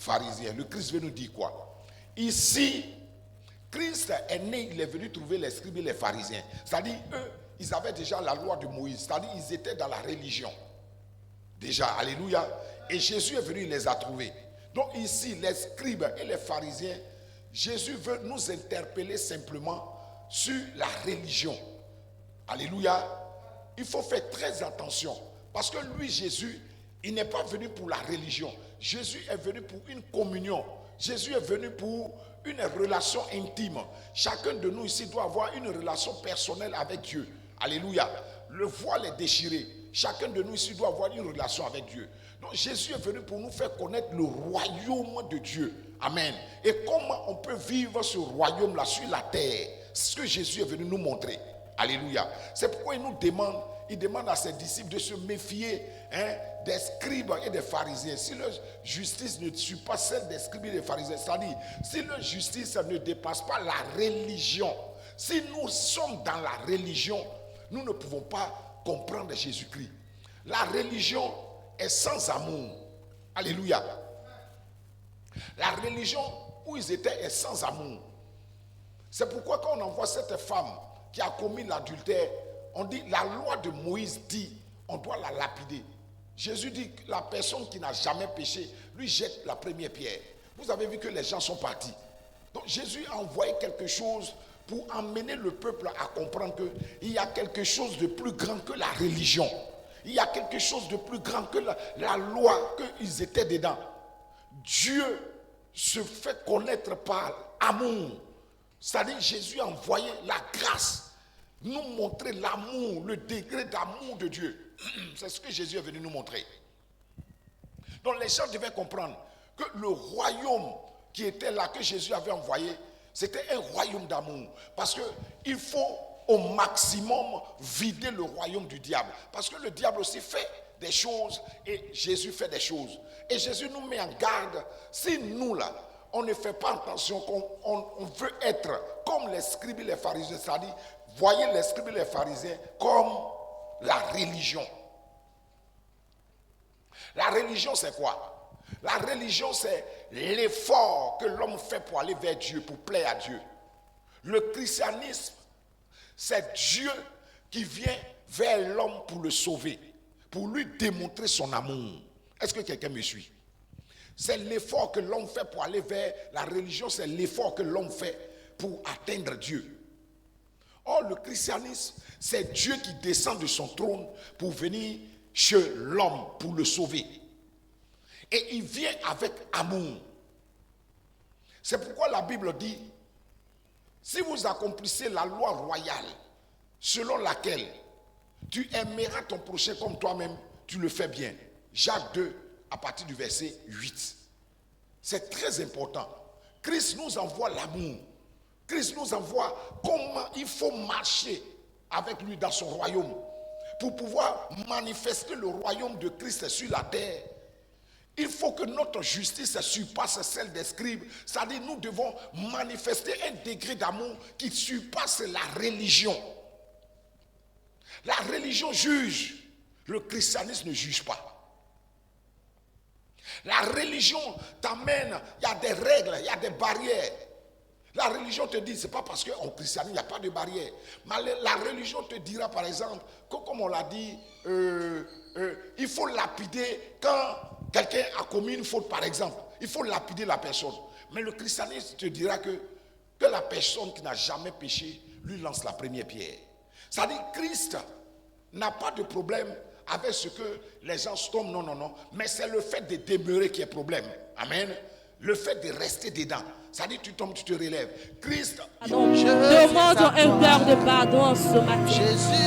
pharisiens. Le Christ veut nous dire quoi? Ici, Christ est né, il est venu trouver les scribes et les pharisiens. C'est-à-dire, eux, ils avaient déjà la loi de Moïse. C'est-à-dire, ils étaient dans la religion. Déjà, alléluia. Et Jésus est venu, il les a trouvés. Donc ici, les scribes et les pharisiens, Jésus veut nous interpeller simplement sur la religion. Alléluia. Il faut faire très attention. Parce que lui, Jésus, il n'est pas venu pour la religion. Jésus est venu pour une communion. Jésus est venu pour une relation intime. Chacun de nous ici doit avoir une relation personnelle avec Dieu. Alléluia. Le voile est déchiré. Chacun de nous ici doit avoir une relation avec Dieu. Donc Jésus est venu pour nous faire connaître le royaume de Dieu. Amen. Et comment on peut vivre ce royaume-là sur la terre. C'est ce que Jésus est venu nous montrer. Alléluia. C'est pourquoi il demande à ses disciples de se méfier des scribes et des pharisiens. Si leur justice ne suit pas celle des scribes et des pharisiens, c'est-à-dire si leur justice ne dépasse pas la religion, si nous sommes dans la religion, nous ne pouvons pas comprendre Jésus-Christ. La religion est sans amour. Alléluia. La religion où ils étaient est sans amour. C'est pourquoi quand on envoie cette femme qui a commis l'adultère, on dit, la loi de Moïse dit, on doit la lapider. Jésus dit que la personne qui n'a jamais péché, lui jette la première pierre. Vous avez vu que les gens sont partis. Donc Jésus a envoyé quelque chose pour emmener le peuple à comprendre qu'il y a quelque chose de plus grand que la religion. Il y a quelque chose de plus grand que la loi qu'ils étaient dedans. Dieu se fait connaître par amour. C'est-à-dire Jésus a envoyé la grâce, nous montrer l'amour, le degré d'amour de Dieu. C'est ce que Jésus est venu nous montrer. Donc les gens devaient comprendre que le royaume qui était là, que Jésus avait envoyé, c'était un royaume d'amour. Parce qu'il faut au maximum vider le royaume du diable. Parce que le diable aussi fait des choses et Jésus fait des choses. Et Jésus nous met en garde. Si nous là, on ne fait pas attention, on veut être comme les scribes et les pharisiens, c'est-à-dire, voyez les scribes et les pharisiens comme la religion. La religion, c'est quoi? La religion, c'est l'effort que l'homme fait pour aller vers Dieu, pour plaire à Dieu. Le christianisme, c'est Dieu qui vient vers l'homme pour le sauver, pour lui démontrer son amour. Est-ce que quelqu'un me suit? C'est l'effort que l'homme fait pour aller vers la religion, c'est l'effort que l'homme fait pour atteindre Dieu. Or, le christianisme, c'est Dieu qui descend de son trône pour venir chez l'homme, pour le sauver. Et il vient avec amour. C'est pourquoi la Bible dit, si vous accomplissez la loi royale, selon laquelle tu aimeras ton prochain comme toi-même, tu le fais bien. Jacques 2, à partir du verset 8. C'est très important. Christ nous envoie l'amour. Christ nous envoie comment il faut marcher avec lui dans son royaume. Pour pouvoir manifester le royaume de Christ sur la terre, il faut que notre justice surpasse celle des scribes. C'est-à-dire nous devons manifester un degré d'amour qui surpasse la religion. La religion juge. Le christianisme ne juge pas. La religion t'amène, il y a des règles, il y a des barrières. La religion te dit, c'est pas parce qu'en christianisme, il n'y a pas de barrière. Mais la religion te dira, par exemple, que, comme on l'a dit, il faut lapider quand quelqu'un a commis une faute, par exemple. Il faut lapider la personne. Mais le christianisme te dira que la personne qui n'a jamais péché lui lance la première pierre. C'est-à-dire Christ n'a pas de problème avec ce que les gens tombent, non. Mais c'est le fait de demeurer qui est problème. Amen. Le fait de rester dedans. C'est-à-dire tu tombes, tu te relèves. Christ. Demandons un cœur de pardon ce matin.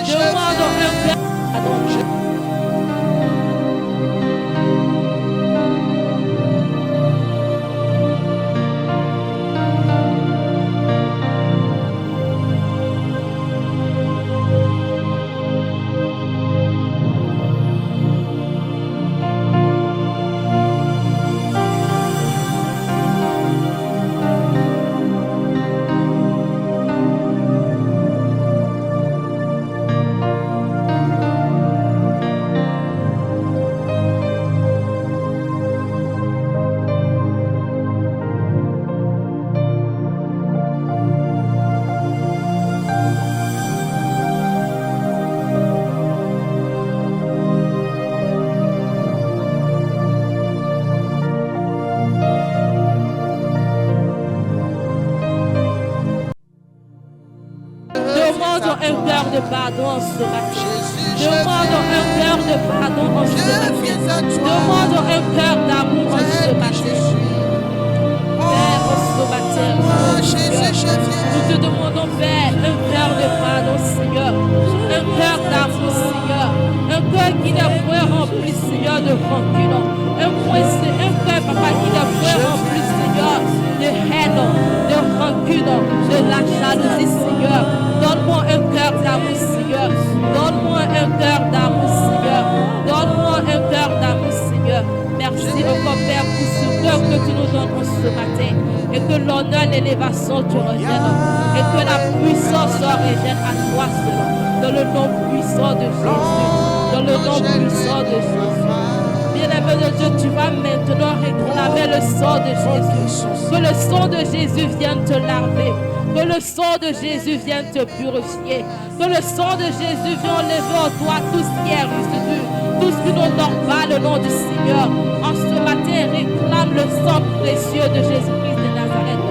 Demandons un cœur de pardon. un cœur de pardon en ce matin. Demandons un cœur de pardon en ce matin. Demandons un cœur d'amour en ce matin. Père, en ce matin, nous te demandons, Père, un cœur de pardon, Seigneur. Un cœur d'amour, Seigneur. Un cœur qui n'est point rempli, Seigneur, de rancune. Un cœur, Papa, qui n'est point rempli, Seigneur, de haine, de rancune, de la jalousie, Seigneur. Donne-moi un cœur d'amour, Seigneur. Donne-moi un cœur d'amour, Seigneur. Donne-moi un cœur d'amour, Seigneur. Merci encore, Père, pour ce cœur que tu nous donnes ce matin. Et que l'honneur et l'élévation te reviennent. Et que la puissance revienne à toi seul. Dans le nom puissant de Jésus. Dans le nom puissant de Jésus. Bien-aimé de Dieu, tu vas maintenant réclamer le sang de Jésus. Que le sang de Jésus vienne te laver. Que le sang de Jésus vienne te purifier. Que le sang de Jésus vienne enlever en toi tout ce qui est résidu. Tout ce qui n'honore pas le nom du Seigneur. En ce matin, réclame le sang précieux de Jésus-Christ de Nazareth.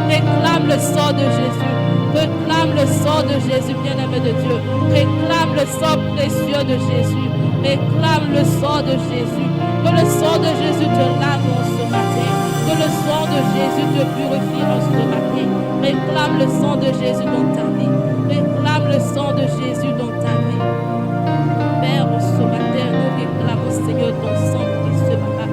Réclame le sang de Jésus. Réclame le sang de Jésus, bien-aimé de Dieu. Réclame le sang précieux de Jésus. Réclame le sang de Jésus. Que le sang de Jésus te lave en ce matin. Que le sang de Jésus te purifie en ce matin. Réclame le sang de Jésus dans ta vie. Réclame le sang de Jésus dans ta vie. Père, en ce matin, nous réclamons, Seigneur, ton sang précieux, Papa.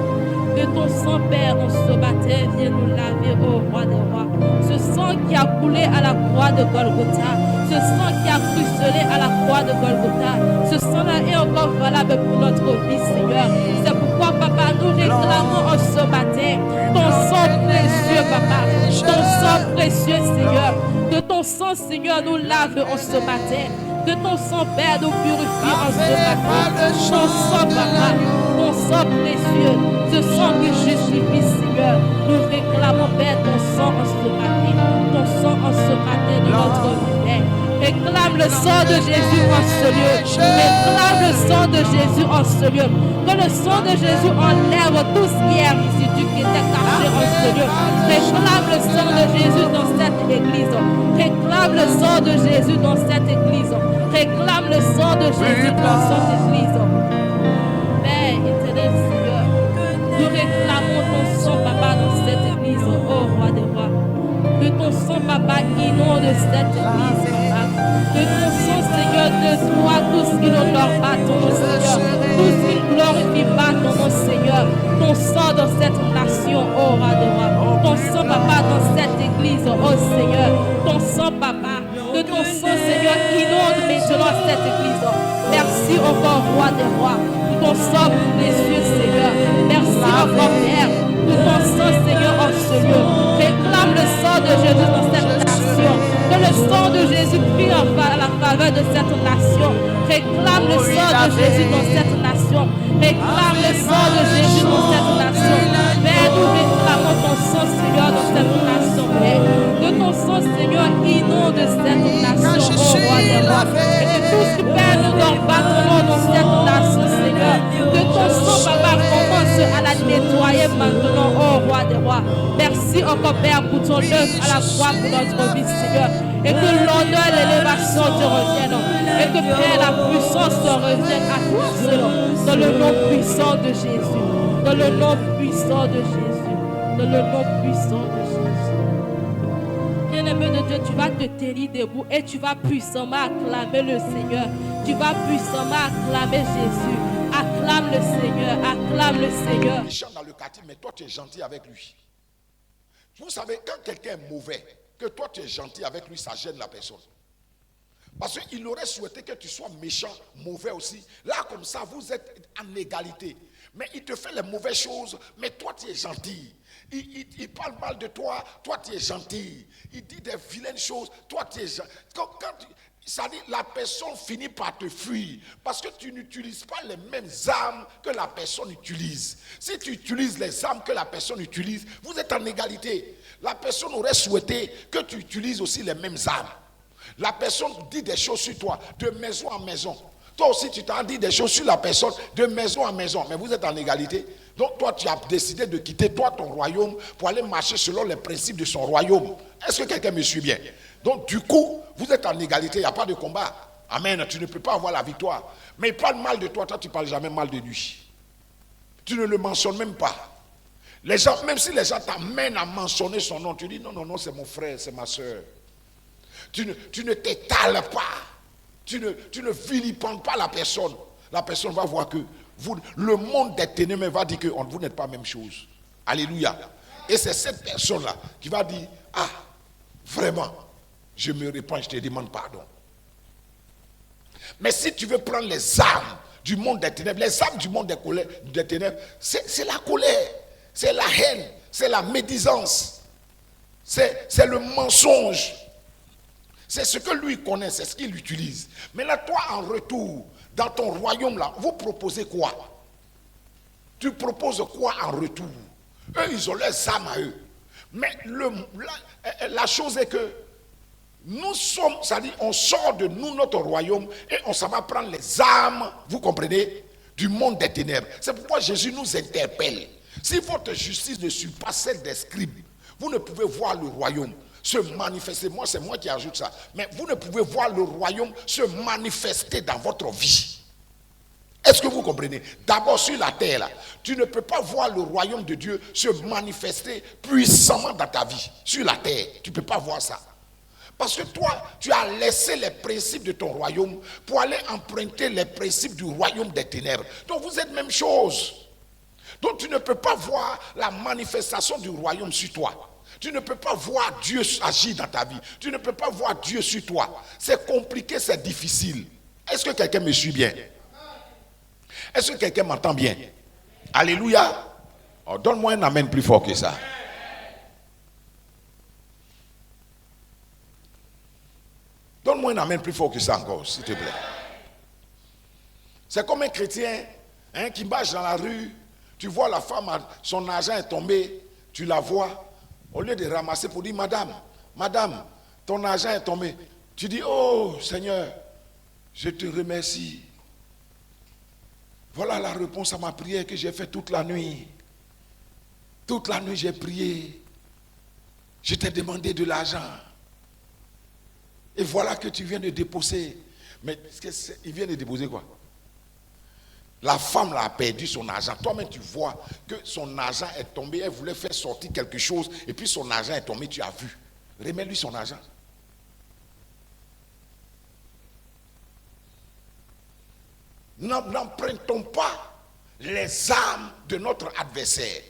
Que ton sang, Père, en ce matin, vienne nous laver, ô roi des rois. Ce sang qui a coulé à la croix de Golgotha. Ce sang qui a ruisselé à la croix de Golgotha. Ce sang-là est encore valable pour notre vie, Seigneur. C'est pourquoi, Papa, nous réclamons en ce matin ton sang précieux, Papa. Ton sang précieux, Seigneur. Que ton sang, Seigneur, nous lave en ce matin. Que ton sang, Père, nous purifie en ce matin. Ton sang, Papa. Ton sang précieux. Ce sang qui justifie, Seigneur. Nous réclamons, Père, ton sang en ce matin. Ton sang en ce matin de notre vie, Père. Réclame le sang de Jésus en ce lieu. Réclame le sang de Jésus en ce lieu. Que le sang de Jésus enlève tout ce qui est résidu qui était caché en ce lieu. Réclame le sang de Jésus dans cette église. Réclame le sang de Jésus dans cette église. Réclame le sang de Jésus dans cette église. Père éternel Seigneur, nous réclamons ton sang, Papa, dans cette église, ô roi des rois. Que ton sang, Papa, inonde cette église, Papa. Que ton sang, Seigneur, nettoie tout ce qui n'honore pas ton nom, Seigneur. Tout ce qui ne glorifie pas ton nom, Seigneur. Ton sang dans cette nation, ô roi des rois. Ton sang, Papa, dans cette église, ô Seigneur. Ton sang, Papa. Que ton sang, Seigneur, inonde maintenant cette église. Merci encore, roi des rois. Pour ton sang précieux, Seigneur. Merci encore, Père. Pour ton sang, Seigneur, en ce lieu. Réclame le sang de Jésus dans cette nation. Que le sang de Jésus prie à la faveur de cette nation. Réclame le sang de Jésus dans cette nation. Réclame le sang de Jésus dans cette nation. Père, nous réclamons ton sang, Seigneur, dans cette nation, Père. Que ton sang, Seigneur, inonde cette nation, ô roi des rois. Et que tout ce qui, Père, nous donne pas ton nom dans cette nation, Seigneur. Que ton sang, Papa, commence à la nettoyer maintenant, ô roi des rois. Merci encore, Père, pour ton œuvre à la croix pour notre vie, Seigneur. Et que l'honneur et l'élévation te reviennent. Et que, Père, la puissance te revienne à toi seul. Dans le nom puissant de Jésus. Dans le nom puissant de Jésus. Dans le nom puissant de Jésus. Bien-aimé de Dieu, tu vas te tenir debout et tu vas puissamment acclamer le Seigneur. Tu vas puissamment acclamer Jésus. Acclame le Seigneur. Acclame le Seigneur. Méchant dans le quartier, mais toi tu es gentil avec lui. Vous savez, quand quelqu'un est mauvais, que toi tu es gentil avec lui, ça gêne la personne. Parce qu'il aurait souhaité que tu sois méchant, mauvais aussi. Là, comme ça, vous êtes en égalité. Mais il te fait les mauvaises choses, mais toi tu es gentil. Il parle mal de toi, toi tu es gentil. Il dit des vilaines choses, toi tu es gentil. Ça dit, la personne finit par te fuir parce que tu n'utilises pas les mêmes armes que la personne utilise. Si tu utilises les armes que la personne utilise, vous êtes en égalité. La personne aurait souhaité que tu utilises aussi les mêmes armes. La personne dit des choses sur toi, de maison en maison. Toi aussi, tu t'en dis des choses sur la personne, de maison en maison. Mais vous êtes en égalité. Donc toi, tu as décidé de quitter toi ton royaume pour aller marcher selon les principes de son royaume. Est-ce que quelqu'un me suit bien? Donc du coup, vous êtes en égalité, il n'y a pas de combat. Amen. Tu ne peux pas avoir la victoire. Mais il parle mal de toi, toi tu ne parles jamais mal de lui. Tu ne le mentionnes même pas. Les gens, même si les gens t'amènent à mentionner son nom, tu dis non, non, non, c'est mon frère, c'est ma soeur. Tu ne t'étales pas. Tu ne vilipendes pas la personne. La personne va voir que le monde des ténèbres va dire que vous n'êtes pas la même chose. Alléluia. Et c'est cette personne-là qui va dire, ah, vraiment, je me répands, je te demande pardon. Mais si tu veux prendre les armes du monde des ténèbres, les armes du monde des ténèbres, c'est la colère, c'est la haine, c'est la médisance, c'est le mensonge. C'est ce que lui connaît, c'est ce qu'il utilise. Mais là, toi, en retour, dans ton royaume, là, vous proposez quoi? Tu proposes quoi en retour? Eux, ils ont leurs armes à eux. Mais la chose est que nous sommes, c'est-à-dire on sort de nous, notre royaume, et on s'en va prendre les armes, vous comprenez, du monde des ténèbres. C'est pourquoi Jésus nous interpelle. Si votre justice ne suit pas celle des scribes, vous ne pouvez voir le royaume se manifester. Moi, c'est moi qui ajoute ça. Mais vous ne pouvez voir le royaume se manifester dans votre vie. Est-ce que vous comprenez? D'abord sur la terre, là, tu ne peux pas voir le royaume de Dieu se manifester puissamment dans ta vie. Sur la terre, tu ne peux pas voir ça. Parce que toi, tu as laissé les principes de ton royaume pour aller emprunter les principes du royaume des ténèbres. Donc vous êtes même chose. Donc tu ne peux pas voir la manifestation du royaume sur toi. Tu ne peux pas voir Dieu agir dans ta vie. Tu ne peux pas voir Dieu sur toi. C'est compliqué, c'est difficile. Est-ce que quelqu'un me suit bien? Est-ce que quelqu'un m'entend bien? Alléluia. Oh, donne-moi un amen plus fort que ça. Donne-moi un amen plus fort que ça encore, s'il te plaît. C'est comme un chrétien qui marche dans la rue. Tu vois la femme, son argent est tombé. Tu la vois. Au lieu de ramasser pour dire, madame, ton argent est tombé. Tu dis, oh Seigneur, je te remercie. Voilà la réponse à ma prière que j'ai faite toute la nuit. Toute la nuit j'ai prié. Je t'ai demandé de l'argent. Et voilà que tu viens de déposer. Mais il vient de déposer quoi? La femme là a perdu son argent. Toi-même tu vois que son argent est tombé. Elle voulait faire sortir quelque chose. Et puis son argent est tombé. Tu as vu. Remets-lui son argent. N'empruntons pas les armes de notre adversaire.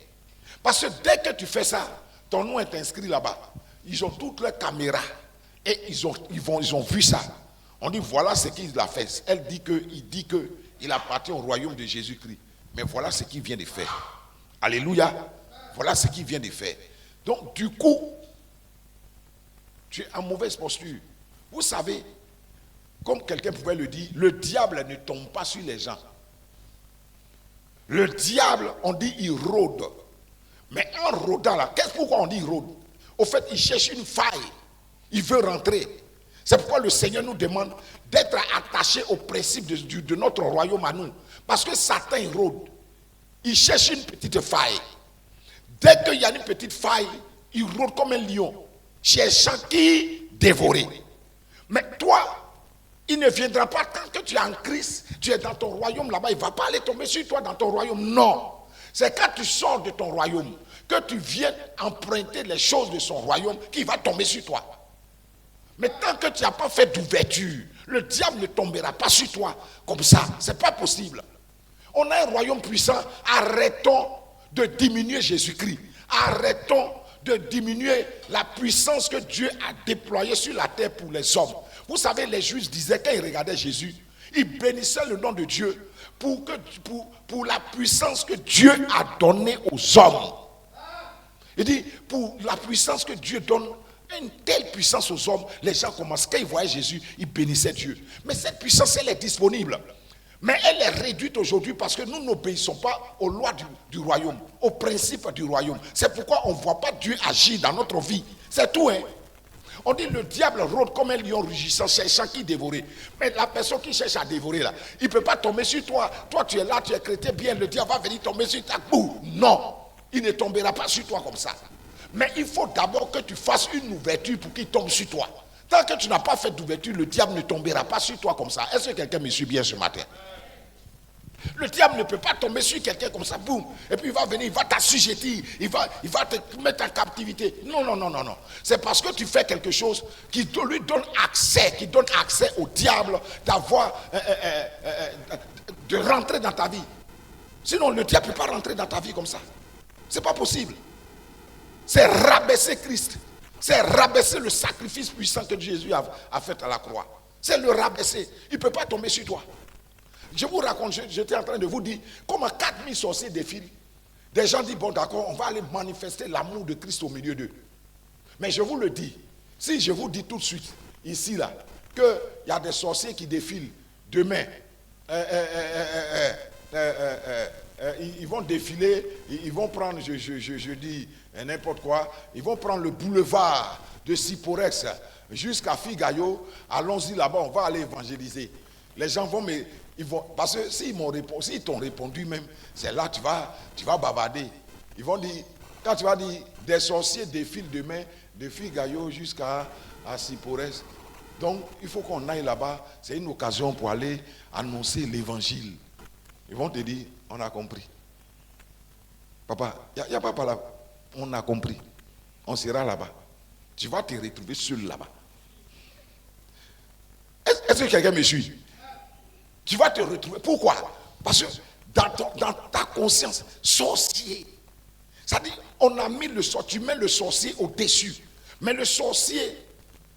Parce que dès que tu fais ça, ton nom est inscrit là-bas. Ils ont toutes leurs caméras. Et ils ont vu ça. On dit voilà ce qu'il a fait. Il dit qu'il appartient au royaume de Jésus-Christ. Mais voilà ce qu'il vient de faire. Alléluia. Voilà ce qu'il vient de faire. Donc du coup, tu es en mauvaise posture. Vous savez, comme quelqu'un pouvait le dire, le diable ne tombe pas sur les gens. Le diable, on dit, il rôde. Mais en rôdant là, pourquoi on dit il rôde? Au fait, il cherche une faille. Il veut rentrer. C'est pourquoi le Seigneur nous demande d'être attachés au principe de notre royaume à nous. Parce que Satan, il rôde. Il cherche une petite faille. Dès qu'il y a une petite faille, il rôde comme un lion, cherchant qui dévorer. Mais toi, il ne viendra pas tant que tu es en Christ, tu es dans ton royaume là-bas, il ne va pas aller tomber sur toi dans ton royaume. Non. C'est quand tu sors de ton royaume, que tu viens emprunter les choses de son royaume, qu'il va tomber sur toi. Mais tant que tu n'as pas fait d'ouverture, le diable ne tombera pas sur toi comme ça. Ce n'est pas possible. On a un royaume puissant. Arrêtons de diminuer Jésus-Christ. Arrêtons de diminuer la puissance que Dieu a déployée sur la terre pour les hommes. Vous savez, les Juifs disaient, quand ils regardaient Jésus, ils bénissaient le nom de Dieu pour la puissance que Dieu a donnée aux hommes. Il dit, pour la puissance que Dieu donne, une telle puissance aux hommes, les gens commencent, quand ils voyaient Jésus, ils bénissaient Dieu. Mais cette puissance, elle est disponible. Mais elle est réduite aujourd'hui parce que nous n'obéissons pas aux lois du royaume, aux principes du royaume. C'est pourquoi on ne voit pas Dieu agir dans notre vie. C'est tout, hein. On dit le diable rôde comme un lion rugissant, cherchant qui dévorer. Mais la personne qui cherche à dévorer là, il ne peut pas tomber sur toi. Toi tu es là, tu es chrétien, bien, le diable va venir tomber sur ta boue. Non, il ne tombera pas sur toi comme ça. Mais il faut d'abord que tu fasses une ouverture pour qu'il tombe sur toi. Tant que tu n'as pas fait d'ouverture, le diable ne tombera pas sur toi comme ça. Est-ce que quelqu'un me suit bien ce matin? Le diable ne peut pas tomber sur quelqu'un comme ça, boum. Et puis il va venir, il va t'assujettir, il va te mettre en captivité. Non. C'est parce que tu fais quelque chose qui lui donne accès, au diable de rentrer dans ta vie. Sinon, le diable ne peut pas rentrer dans ta vie comme ça. C'est pas possible. C'est rabaisser Christ. C'est rabaisser le sacrifice puissant que Jésus a fait à la croix. C'est le rabaisser. Il ne peut pas tomber sur toi. Je vous raconte, j'étais en train de vous dire comment 4000 sorciers défilent. Des gens disent, bon d'accord, on va aller manifester l'amour de Christ au milieu d'eux. Mais je vous le dis, si je vous dis tout de suite, ici là, qu'il y a des sorciers qui défilent demain, ils vont défiler, ils vont prendre, je dis n'importe quoi, ils vont prendre le boulevard de Siporex jusqu'à Figayo. Allons-y là-bas, on va aller évangéliser. Les gens vont, parce que s'ils t'ont répondu même, c'est là que tu vas bavarder. Ils vont dire, quand tu vas dire, des sorciers défilent demain de Figayo jusqu'à Siporex. Donc, il faut qu'on aille là-bas. C'est une occasion pour aller annoncer l'évangile. Ils vont te dire, on a compris. Papa, il n'y a pas là. On a compris. On sera là-bas. Tu vas te retrouver seul là-bas. Est-ce que quelqu'un me suit? Tu vas te retrouver. Pourquoi? Parce que dans ta conscience, sorcier. C'est-à-dire, on a mis le sorcier, tu mets le sorcier au-dessus. Mais le sorcier,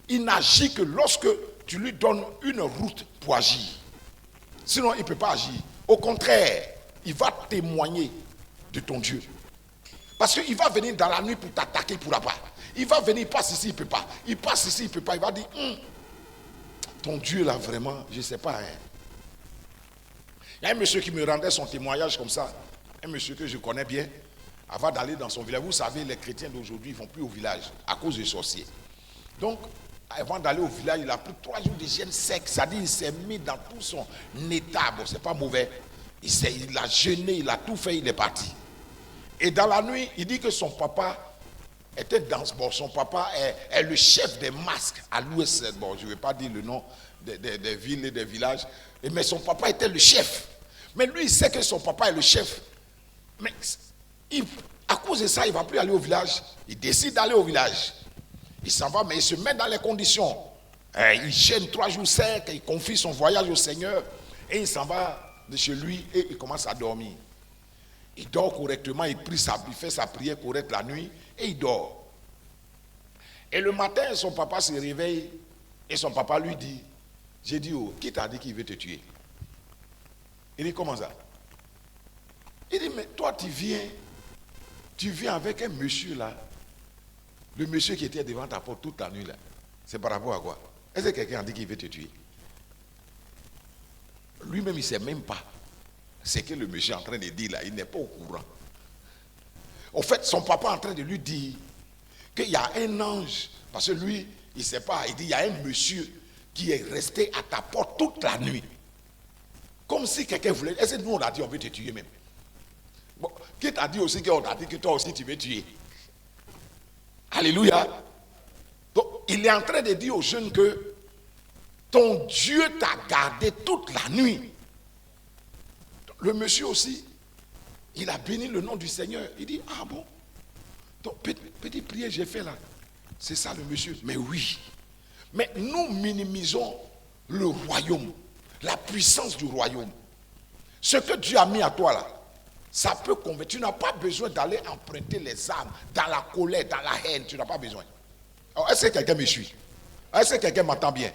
il n'agit que lorsque tu lui donnes une route pour agir. Sinon, il ne peut pas agir. Au contraire, il va témoigner de ton Dieu. Parce qu'il va venir dans la nuit pour t'attaquer, il ne pourra pas. Il va venir, il passe ici, il ne peut pas. Il passe ici, il ne peut pas. Il va dire, ton Dieu là, vraiment, je ne sais pas. Il y a un monsieur qui me rendait son témoignage comme ça. Un monsieur que je connais bien. Avant d'aller dans son village. Vous savez, les chrétiens d'aujourd'hui, ils ne vont plus au village à cause des sorciers. Donc, avant d'aller au village, il a pris 3 jours d'hygiène sec. C'est-à-dire, il s'est mis dans tout son état. Bon, c'est pas mauvais. Il a jeûné, il a tout fait, il est parti. Et dans la nuit, il dit que son papa était dans ce bord. Son papa est le chef des masques à l'ouest. Bon, je ne vais pas dire le nom des villes et des villages. Mais son papa était le chef. Mais lui, il sait que son papa est le chef. Mais à cause de ça, il ne va plus aller au village. Il décide d'aller au village. Il s'en va, mais il se met dans les conditions. Il gêne 3 jours secs, il confie son voyage au Seigneur. Et il s'en va de chez lui et il commence à dormir. Il dort correctement, il fait sa prière correcte la nuit et il dort. Et le matin, son papa se réveille et son papa lui dit, j'ai dit, qui t'a dit qu'il veut te tuer? Il dit, comment ça? Il dit, mais toi tu viens avec un monsieur là, le monsieur qui était devant ta porte toute la nuit là. C'est par rapport à quoi? Est-ce que quelqu'un a dit qu'il veut te tuer? Lui-même, il ne sait même pas ce que le monsieur est en train de dire là. Il n'est pas au courant. En fait, son papa est en train de lui dire qu'il y a un ange. Parce que lui, il ne sait pas. Il dit, il y a un monsieur qui est resté à ta porte toute la nuit. Comme si quelqu'un voulait... Est-ce que nous, on a dit on veut te tuer même? Bon, qui t'a dit aussi qu'on a dit que toi aussi tu veux tuer? Alléluia. Donc, il est en train de dire aux jeunes que ton Dieu t'a gardé toute la nuit. Le monsieur aussi, il a béni le nom du Seigneur. Il dit, ah bon? Donc, petite prière j'ai fait là. C'est ça le monsieur. Mais oui. Mais nous minimisons le royaume, la puissance du royaume. Ce que Dieu a mis à toi là, ça peut convaincre. Tu n'as pas besoin d'aller emprunter les armes dans la colère, dans la haine. Tu n'as pas besoin. Alors, est-ce que quelqu'un me suit? Est-ce que quelqu'un m'entend bien?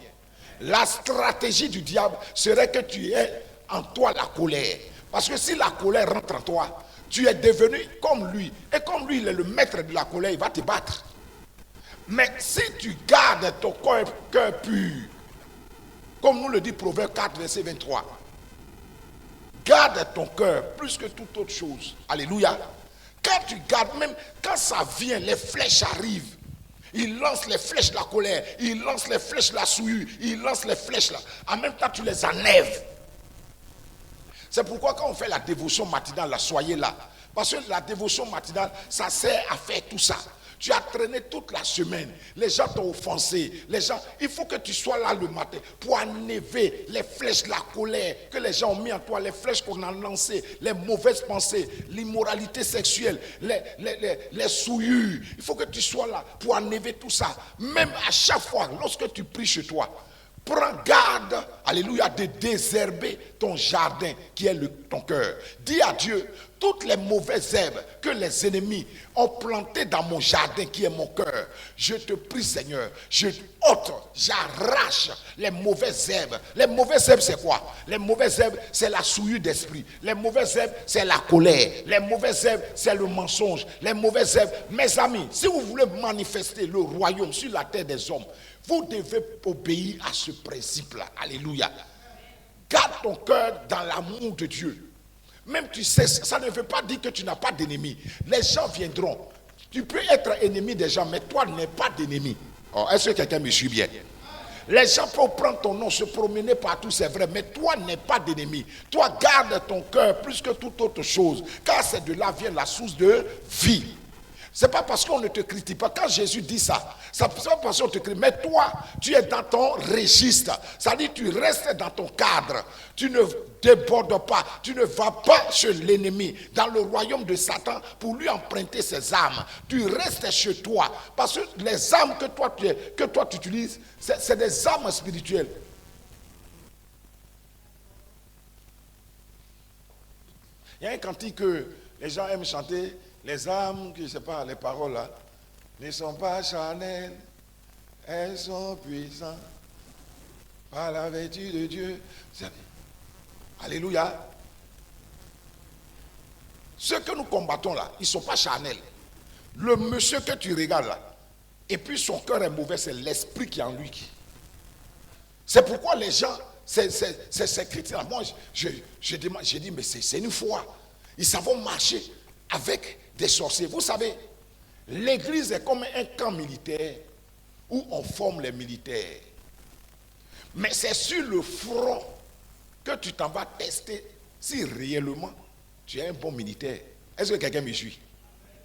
La stratégie du diable serait que tu aies en toi la colère. Parce que si la colère rentre en toi, tu es devenu comme lui. Et comme lui, il est le maître de la colère, il va te battre. Mais si tu gardes ton cœur pur, comme nous le dit Proverbe 4, verset 23, garde ton cœur plus que toute autre chose. Alléluia. Quand tu gardes, même quand ça vient, les flèches arrivent. Il lance les flèches de la colère, il lance les flèches de la souillure, il lance les flèches là. En même temps, tu les enlèves. C'est pourquoi quand on fait la dévotion matinale, là, soyez là. Parce que la dévotion matinale, ça sert à faire tout ça. Tu as traîné toute la semaine. Les gens t'ont offensé. Les gens, il faut que tu sois là le matin pour enlever les flèches de la colère que les gens ont mis en toi, les flèches qu'on a lancées, les mauvaises pensées, l'immoralité sexuelle, les souillures. Il faut que tu sois là pour enlever tout ça. Même à chaque fois, lorsque tu pries chez toi, prends garde, alléluia, de désherber ton jardin qui est ton cœur. Dis à Dieu, toutes les mauvaises herbes que les ennemis ont plantées dans mon jardin qui est mon cœur, je te prie Seigneur, je ôte, j'arrache les mauvaises herbes. Les mauvaises herbes c'est quoi? Les mauvaises herbes c'est la souillure d'esprit. Les mauvaises herbes c'est la colère. Les mauvaises herbes c'est le mensonge. Les mauvaises herbes, mes amis, si vous voulez manifester le royaume sur la terre des hommes, vous devez obéir à ce principe-là. Alléluia. Garde ton cœur dans l'amour de Dieu. Même tu sais, ça ne veut pas dire que tu n'as pas d'ennemis. Les gens viendront. Tu peux être ennemi des gens, mais toi n'es pas d'ennemi. Oh, est-ce que quelqu'un me suit bien? Les gens peuvent prendre ton nom, se promener partout, c'est vrai, mais toi n'es pas d'ennemi. Toi garde ton cœur plus que toute autre chose, car c'est de là vient la source de vie. C'est pas parce qu'on ne te critique pas. Quand Jésus dit ça, c'est pas parce qu'on te critique. Mais toi, tu es dans ton registre. Ça dit, tu restes dans ton cadre. Tu ne débordes pas. Tu ne vas pas chez l'ennemi, dans le royaume de Satan, pour lui emprunter ses armes. Tu restes chez toi. Parce que les armes que toi tu utilises, c'est des armes spirituelles. Il y a un cantique que les gens aiment chanter. Les âmes, je ne sais pas, les paroles là, ne sont pas charnelles, elles sont puissantes par la vertu de Dieu. Alléluia. Ceux que nous combattons là, ils ne sont pas charnels. Le monsieur que tu regardes là, et puis son cœur est mauvais, c'est l'esprit qui est en lui. C'est pourquoi les gens, ces chrétiens, moi j'ai dit, mais c'est une foi. Ils savent marcher avec des sorciers. Vous savez, l'église est comme un camp militaire où on forme les militaires. Mais c'est sur le front que tu t'en vas tester si réellement tu es un bon militaire. Est-ce que quelqu'un me suit?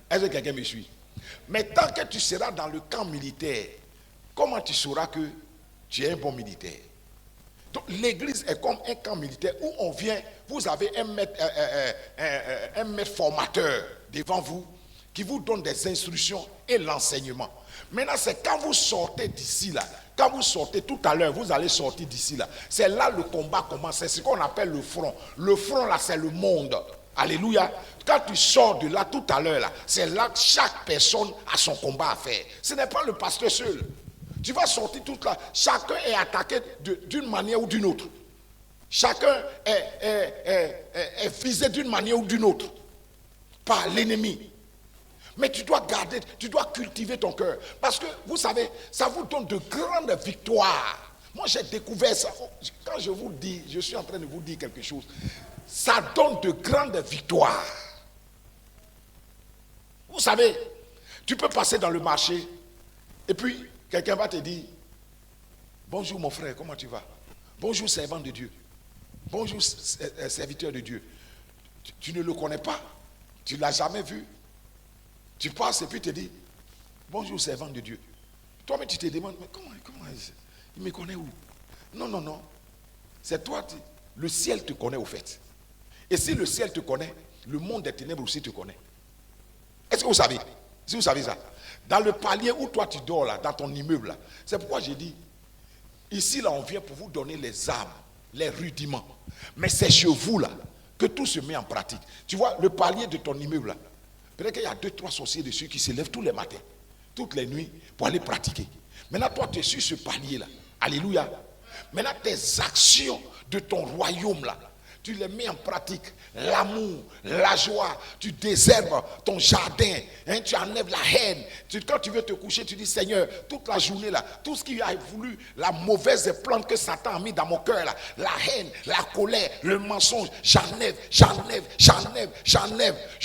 Est-ce que quelqu'un me suit? Mais tant que tu seras dans le camp militaire, comment tu sauras que tu es un bon militaire? Donc l'église est comme un camp militaire où on vient, vous avez un maître formateur devant vous qui vous donne des instructions et l'enseignement. Maintenant, c'est quand vous sortez d'ici là, quand vous sortez tout à l'heure, vous allez sortir d'ici là. C'est là le combat commence. C'est ce qu'on appelle le front. Le front là, c'est le monde. Alléluia. Quand tu sors de là tout à l'heure là, c'est là que chaque personne a son combat à faire. Ce n'est pas le pasteur seul. Tu vas sortir tout là. Chacun est attaqué d'une manière ou d'une autre. Chacun est visé d'une manière ou d'une autre par l'ennemi. Mais tu dois garder, tu dois cultiver ton cœur. Parce que, vous savez, ça vous donne de grandes victoires. Moi, j'ai découvert ça. Quand je vous dis, je suis en train de vous dire quelque chose. Ça donne de grandes victoires. Vous savez, tu peux passer dans le marché et puis quelqu'un va te dire, bonjour mon frère, comment tu vas? Bonjour servant de Dieu. Bonjour serviteur de Dieu. Tu ne le connais pas. Tu ne l'as jamais vu. Tu passes et puis tu te dis, bonjour servant de Dieu. Toi-même tu te demandes, mais comment il me connaît où? Non. C'est toi, le ciel te connaît au fait. Et si le ciel te connaît, le monde des ténèbres aussi te connaît. Est-ce que vous savez? Si vous savez ça. Dans le palier où toi tu dors là, dans ton immeuble là, c'est pourquoi j'ai dit, ici là on vient pour vous donner les armes, les rudiments. Mais c'est chez vous là que tout se met en pratique. Tu vois, le palier de ton immeuble là, peut-être qu'il y a 2-3 sorciers dessus qui se lèvent tous les matins, toutes les nuits, pour aller pratiquer. Maintenant, toi, tu es sur ce palier-là. Alléluia. Maintenant, tes actions de ton royaume, là, tu les mets en pratique. L'amour, la joie, tu désherbes ton jardin, hein, tu enlèves la haine. Quand tu veux te coucher, tu dis, Seigneur, toute la journée, là, tout ce qui a voulu, la mauvaise plante que Satan a mis dans mon cœur, là, la haine, la colère, le mensonge, j'enlève. Je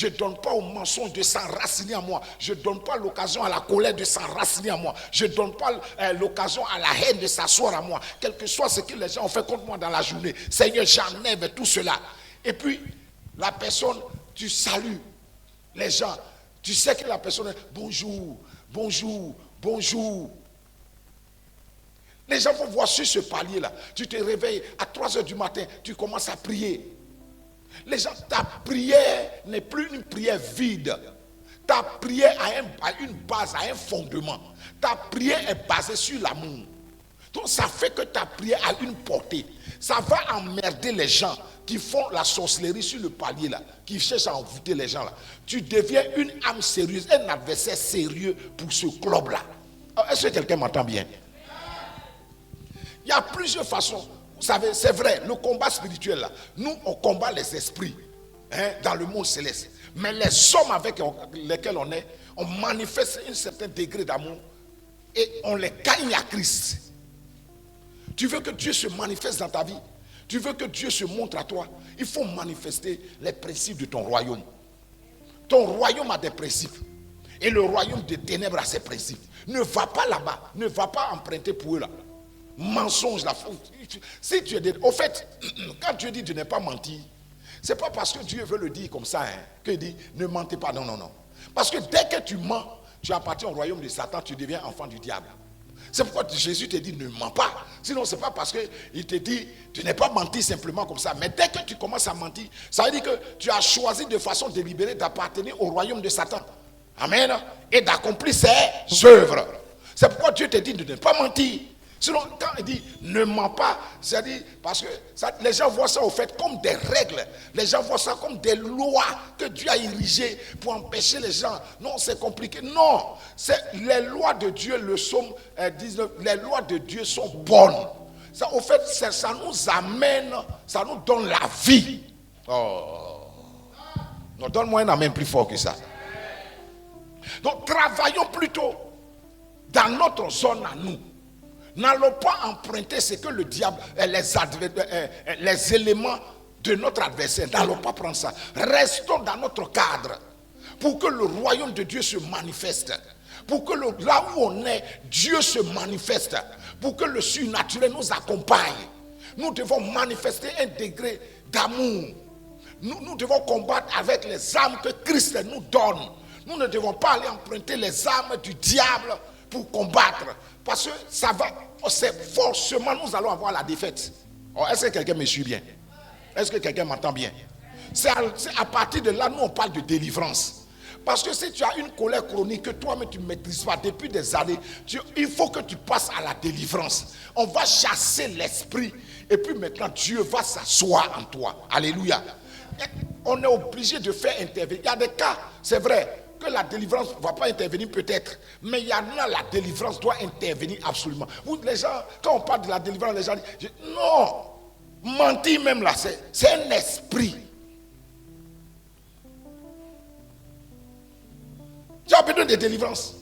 ne donne pas au mensonge de s'enraciner en moi. Je ne donne pas l'occasion à la colère de s'enraciner en moi. Je ne donne pas l'occasion à la haine de s'asseoir en moi. Quel que soit ce que les gens ont fait contre moi dans la journée, Seigneur, j'enlève tout cela. Et puis, la personne, tu salues les gens. Tu sais que la personne est bonjour, bonjour, bonjour. Les gens vont voir sur ce palier-là. Tu te réveilles à 3h du matin, tu commences à prier. Les gens, ta prière n'est plus une prière vide. Ta prière a une base, a un fondement. Ta prière est basée sur l'amour. Donc ça fait que ta prière a une portée. Ça va emmerder les gens qui font la sorcellerie sur le palier là, qui cherchent à envoûter les gens là. Tu deviens une âme sérieuse, un adversaire sérieux pour ce club là. Est-ce que quelqu'un m'entend bien? Il y a plusieurs façons. Vous savez, c'est vrai, le combat spirituel là, nous on combat les esprits dans le monde céleste. Mais les hommes avec lesquels on est, on manifeste un certain degré d'amour et on les gagne à Christ. Tu veux que Dieu se manifeste dans ta vie? Tu veux que Dieu se montre à toi? Il faut manifester les principes de ton royaume. Ton royaume a des principes. Et le royaume des ténèbres a ses principes. Ne va pas là-bas. Ne va pas emprunter pour eux là. Mensonge là. Si tu es au fait, quand Dieu dit de ne pas mentir, c'est pas parce que Dieu veut le dire comme ça qu'il dit ne mentez pas. Non, non, non. Parce que dès que tu mens, tu appartiens au royaume de Satan, tu deviens enfant du diable. C'est pourquoi Jésus te dit ne mens pas. Sinon, ce n'est pas parce qu'il te dit tu n'es pas menti simplement comme ça. Mais dès que tu commences à mentir, ça veut dire que tu as choisi de façon délibérée d'appartenir au royaume de Satan. Amen. Et d'accomplir ses œuvres. C'est pourquoi Dieu te dit de ne pas mentir. Sinon, quand il dit ne mens pas, c'est-à-dire parce que les gens voient ça au fait comme des règles. Les gens voient ça comme des lois que Dieu a érigées pour empêcher les gens. Non, c'est compliqué. Non, les lois de Dieu, le psaume 19, les lois de Dieu sont bonnes. Ça, au fait, ça nous amène, ça nous donne la vie. Oh. Non, donne-moi un amen plus fort que ça. Donc, travaillons plutôt dans notre zone à nous. N'allons pas emprunter ce que le diable, les éléments de notre adversaire. N'allons pas prendre ça. Restons dans notre cadre pour que le royaume de Dieu se manifeste. Pour que là où on est, Dieu se manifeste. Pour que le surnaturel nous accompagne. Nous devons manifester un degré d'amour. Nous devons combattre avec les armes que Christ nous donne. Nous ne devons pas aller emprunter les armes du diable pour combattre. Parce que ça va, c'est forcément nous allons avoir la défaite. Oh, est-ce que quelqu'un me suit bien? Est-ce que quelqu'un m'entend bien? C'est à partir de là, nous on parle de délivrance. Parce que si tu as une colère chronique que toi-même tu ne maîtrises pas depuis des années, il faut que tu passes à la délivrance. On va chasser l'esprit et puis maintenant Dieu va s'asseoir en toi. Alléluia. On est obligé de faire intervenir. Il y a des cas, c'est vrai, que la délivrance ne va pas intervenir peut-être, mais il y en a, la délivrance doit intervenir absolument. Vous, les gens, quand on parle de la délivrance, les gens disent, non, mentir même là, c'est un esprit. Tu as besoin de délivrance.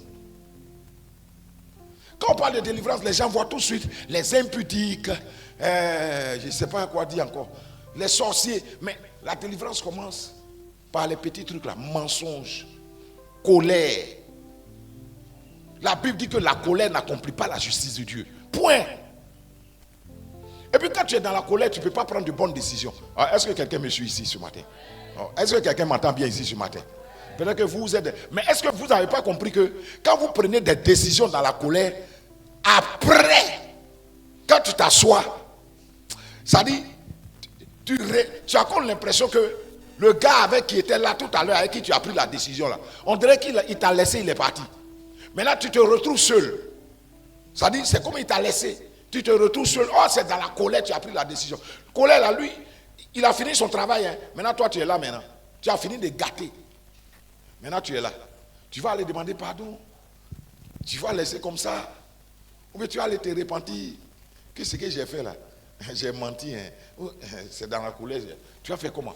Quand on parle de délivrance, les gens voient tout de suite les impudiques, je ne sais pas quoi dire encore, les sorciers, mais la délivrance commence par les petits trucs là, mensonges, colère. La Bible dit que la colère n'accomplit pas la justice de Dieu. Point. Et puis quand tu es dans la colère, tu ne peux pas prendre de bonnes décisions. Alors, est-ce que quelqu'un me suit ici ce matin? Est-ce que quelqu'un m'entend bien ici ce matin? Peut-être que vous êtes... Mais est-ce que vous n'avez pas compris que quand vous prenez des décisions dans la colère, après, quand tu t'assois, ça dit, tu as comme l'impression que le gars avec qui était là tout à l'heure, avec qui tu as pris la décision là, on dirait qu'il t'a laissé, il est parti. Maintenant tu te retrouves seul. Ça dit, c'est comme il t'a laissé. Tu te retrouves seul. Oh, c'est dans la colère tu as pris la décision. Colère là, lui, il a fini son travail. Maintenant toi tu es là maintenant. Tu as fini de gâter. Maintenant tu es là. Tu vas aller demander pardon. Tu vas laisser comme ça. Ou bien tu vas aller te repentir. Qu'est-ce que j'ai fait là? J'ai menti. C'est dans la colère. Tu vas faire comment?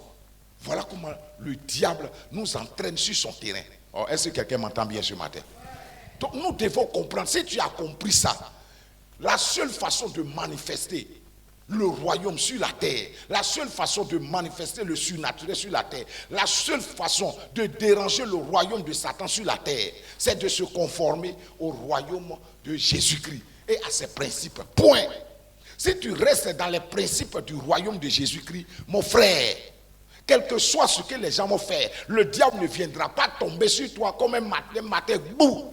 Voilà comment le diable nous entraîne sur son terrain. Oh, est-ce que quelqu'un m'entend bien ce matin? Donc nous devons comprendre. Si tu as compris ça, la seule façon de manifester le royaume sur la terre, la seule façon de manifester le surnaturel sur la terre, la seule façon de déranger le royaume de Satan sur la terre, c'est de se conformer au royaume de Jésus-Christ et à ses principes. Point. Si tu restes dans les principes du royaume de Jésus-Christ, mon frère, Quel que soit ce que les gens vont faire, le diable ne viendra pas tomber sur toi comme un matin, boum.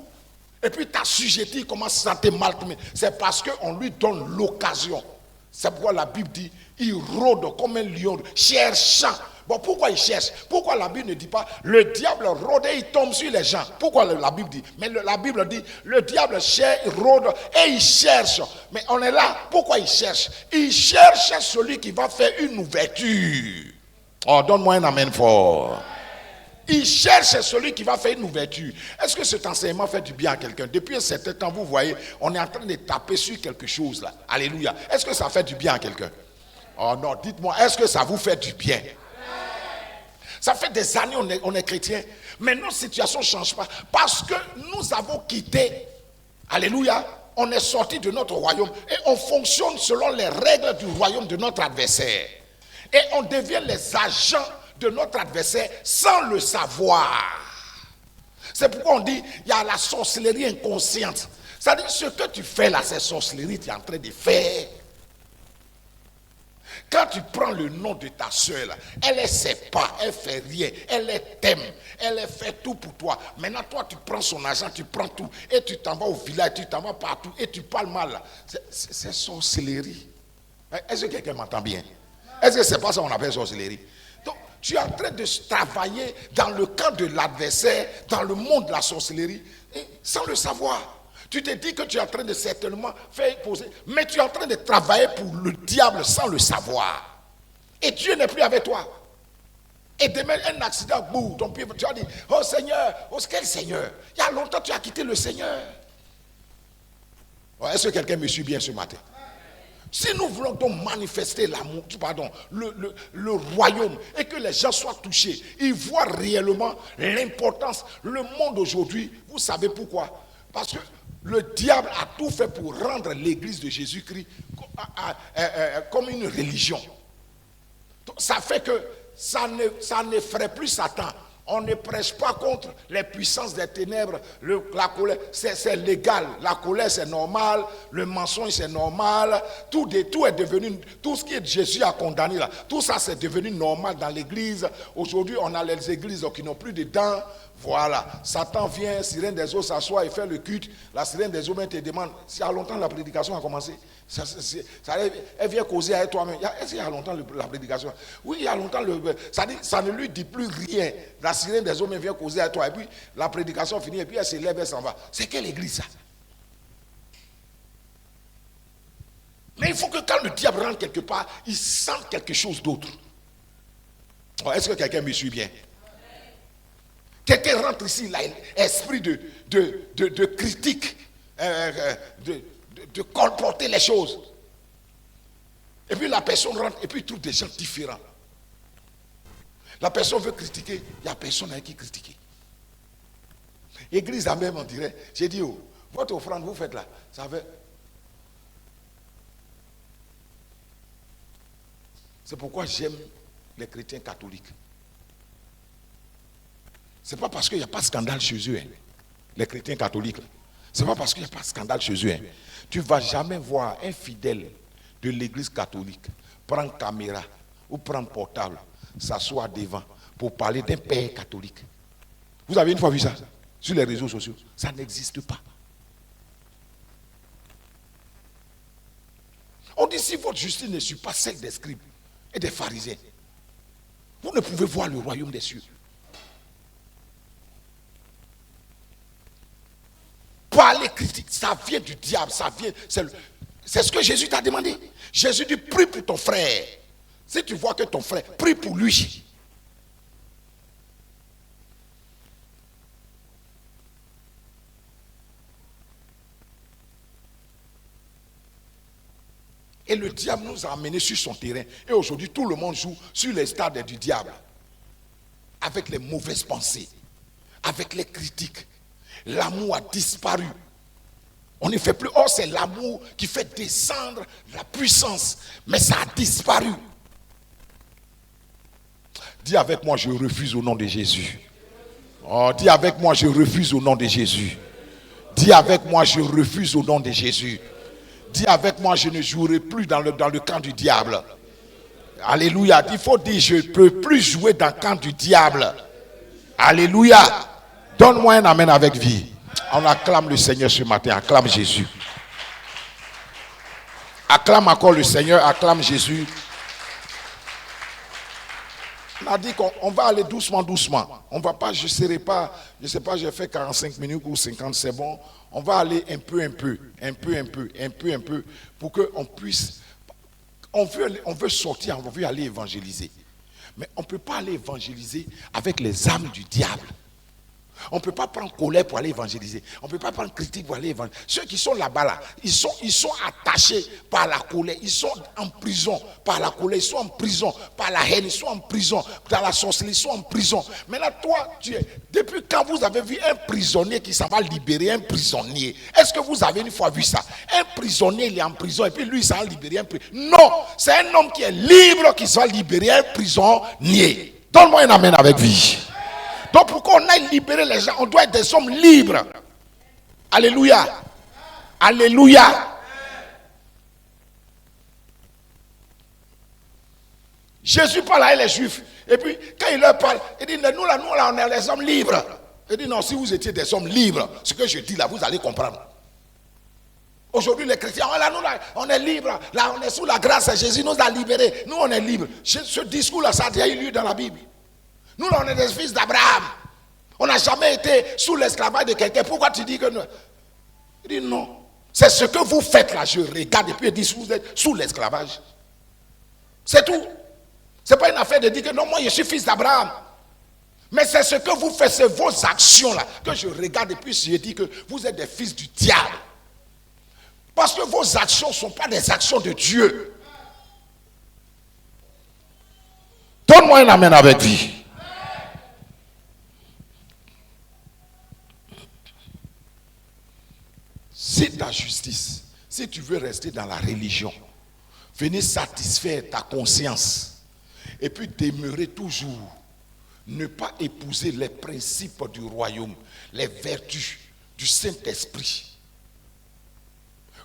Et puis t'assujettis, commence à te maltraiter. C'est parce qu'on lui donne l'occasion. C'est pourquoi la Bible dit, il rôde comme un lion, cherchant. Bon, pourquoi il cherche? Pourquoi la Bible ne dit pas, le diable rôde et il tombe sur les gens? Pourquoi la Bible dit? Mais la Bible dit, le diable cherche, il rôde et il cherche. Mais on est là, pourquoi il cherche? Il cherche celui qui va faire une ouverture. Oh, donne-moi un amen fort. Il cherche celui qui va faire une ouverture. Est-ce que cet enseignement fait du bien à quelqu'un? Depuis un certain temps, vous voyez, on est en train de taper sur quelque chose là. Alléluia. Est-ce que ça fait du bien à quelqu'un? Oh non, dites-moi, est-ce que ça vous fait du bien? Ça fait des années on est chrétien, mais nos situations ne changent pas. Parce que nous avons quitté, alléluia, on est sorti de notre royaume et on fonctionne selon les règles du royaume de notre adversaire. Et on devient les agents de notre adversaire sans le savoir. C'est pourquoi on dit, il y a la sorcellerie inconsciente. C'est-à-dire, ce que tu fais là, c'est sorcellerie, tu es en train de faire. Quand tu prends le nom de ta soeur, là, elle ne sait pas, elle ne fait rien, elle t'aime, elle fait tout pour toi. Maintenant, toi, tu prends son argent, tu prends tout, et tu t'en vas au village, tu t'en vas partout, et tu parles mal. C'est sorcellerie. Est-ce que quelqu'un m'entend bien? Est-ce que c'est pas ça qu'on appelle sorcellerie? Donc, tu es en train de travailler dans le camp de l'adversaire, dans le monde de la sorcellerie, sans le savoir. Tu te dis que tu es en train de certainement faire poser, mais tu es en train de travailler pour le diable sans le savoir. Et Dieu n'est plus avec toi. Et demain, un accident, boum, ton pied, tu as dit, oh Seigneur, oh quel Seigneur? Il y a longtemps tu as quitté le Seigneur. Oh, est-ce que quelqu'un me suit bien ce matin? Si nous voulons donc manifester l'amour, pardon, le royaume, et que les gens soient touchés, ils voient réellement l'importance. Le monde aujourd'hui, vous savez pourquoi? Parce que le diable a tout fait pour rendre l'église de Jésus-Christ comme une religion. Ça fait que ça n'effraie plus Satan. On ne prêche pas contre les puissances des ténèbres. La colère, c'est légal. La colère, c'est normal. Le mensonge, c'est normal. Tout est devenu, tout ce que Jésus a condamné là, tout ça, c'est devenu normal dans l'église. Aujourd'hui, on a les églises qui n'ont plus de dents. Voilà. Satan vient, sirène des eaux s'assoit et fait le culte. La sirène des eaux te demande, si il y a longtemps la prédication a commencé. Elle vient causer avec toi-même. Est-ce qu'il y a longtemps la prédication? Oui, il y a longtemps. Ça ne lui dit plus rien. La sirène des hommes vient causer avec toi. Et puis la prédication finit. Et puis elle se lève et s'en va. C'est quelle église ça? Mais il faut que quand le diable rentre quelque part, il sente quelque chose d'autre. Oh, est-ce que quelqu'un me suit bien? Quelqu'un rentre ici, il a l'esprit de critique, de comporter les choses. Et puis la personne rentre et puis il trouve des gens différents. La personne veut critiquer, il n'y a personne avec qui critiquer. Église même, on dirait, j'ai dit, oh, votre offrande, vous faites là, ça veut. C'est pourquoi j'aime les chrétiens catholiques. Ce n'est pas parce qu'il n'y a pas de scandale chez eux, hein, les chrétiens catholiques. Ce n'est pas parce qu'il n'y a pas de scandale chez eux. Hein. Tu ne vas jamais voir un fidèle de l'église catholique prendre caméra ou prendre portable, s'asseoir devant pour parler d'un père catholique. Vous avez une fois vu ça sur les réseaux sociaux? Ça n'existe pas. On dit si votre justice ne suit pas celle des scribes et des pharisiens, vous ne pouvez voir le royaume des cieux. Parler critique, ça vient du diable, ça vient. C'est ce que Jésus t'a demandé. Jésus dit, prie pour ton frère. Si tu vois que ton frère, prie pour lui. Et le diable nous a amenés sur son terrain. Et aujourd'hui, tout le monde joue sur les stades du diable. Avec les mauvaises pensées, avec les critiques. L'amour a disparu. On ne fait plus. Oh, c'est l'amour qui fait descendre la puissance. Mais ça a disparu. Dis avec moi, je refuse au nom de Jésus. Oh, dis avec moi, je refuse au nom de Jésus. Dis avec moi, je refuse au nom de Jésus. Dis avec moi, je ne jouerai plus dans le camp du diable. Alléluia. Il faut dire, je ne peux plus jouer dans le camp du diable. Alléluia. Donne-moi un amen avec vie. On acclame le Seigneur ce matin. Acclame Jésus. Acclame encore le Seigneur. Acclame Jésus. On a dit qu'on va aller doucement, doucement. On va pas, je ne sais pas, j'ai fait 45 minutes ou 50, c'est bon. On va aller un peu, pour qu'on puisse. On veut sortir, on veut aller évangéliser. Mais on ne peut pas aller évangéliser avec les âmes du diable. On ne peut pas prendre colère pour aller évangéliser. On ne peut pas prendre critique pour aller évangéliser. Ceux qui sont là-bas, là, ils sont attachés par la colère. Ils sont en prison par la colère. Ils sont en prison par la haine. Ils sont en prison par la sorcellerie. Ils sont en prison. Maintenant, toi, depuis quand vous avez vu un prisonnier qui s'en va libérer un prisonnier? Est-ce que vous avez une fois vu ça? Un prisonnier, il est en prison et puis lui, il s'en va libérer un prisonnier. Non, c'est un homme qui est libre qui s'en va libérer un prisonnier. Donne-moi un amen avec vie. Donc pour qu'on aille libérer les gens, on doit être des hommes libres. Alléluia. Alléluia. Jésus parle avec les Juifs. Et puis quand il leur parle, il dit, nous là, on est des hommes libres. Il dit, non, si vous étiez des hommes libres, ce que je dis là, vous allez comprendre. Aujourd'hui, les chrétiens, nous là, on est libres. Là, on est sous la grâce. Jésus nous a libérés. Nous, on est libres. Ce discours-là, ça a déjà eu lieu dans la Bible. Nous, là, on est des fils d'Abraham. On n'a jamais été sous l'esclavage de quelqu'un. Pourquoi tu dis que non? Il dit non. C'est ce que vous faites là. Je regarde et puis il dit vous êtes sous l'esclavage. C'est tout. Ce n'est pas une affaire de dire que non, moi je suis fils d'Abraham. Mais c'est ce que vous faites, c'est vos actions là. Que je regarde et puis je dis que vous êtes des fils du diable. Parce que vos actions ne sont pas des actions de Dieu. Donne-moi un amen avec vie. C'est ta justice. Si tu veux rester dans la religion, venir satisfaire ta conscience et puis demeurer toujours, ne pas épouser les principes du royaume, les vertus du Saint-Esprit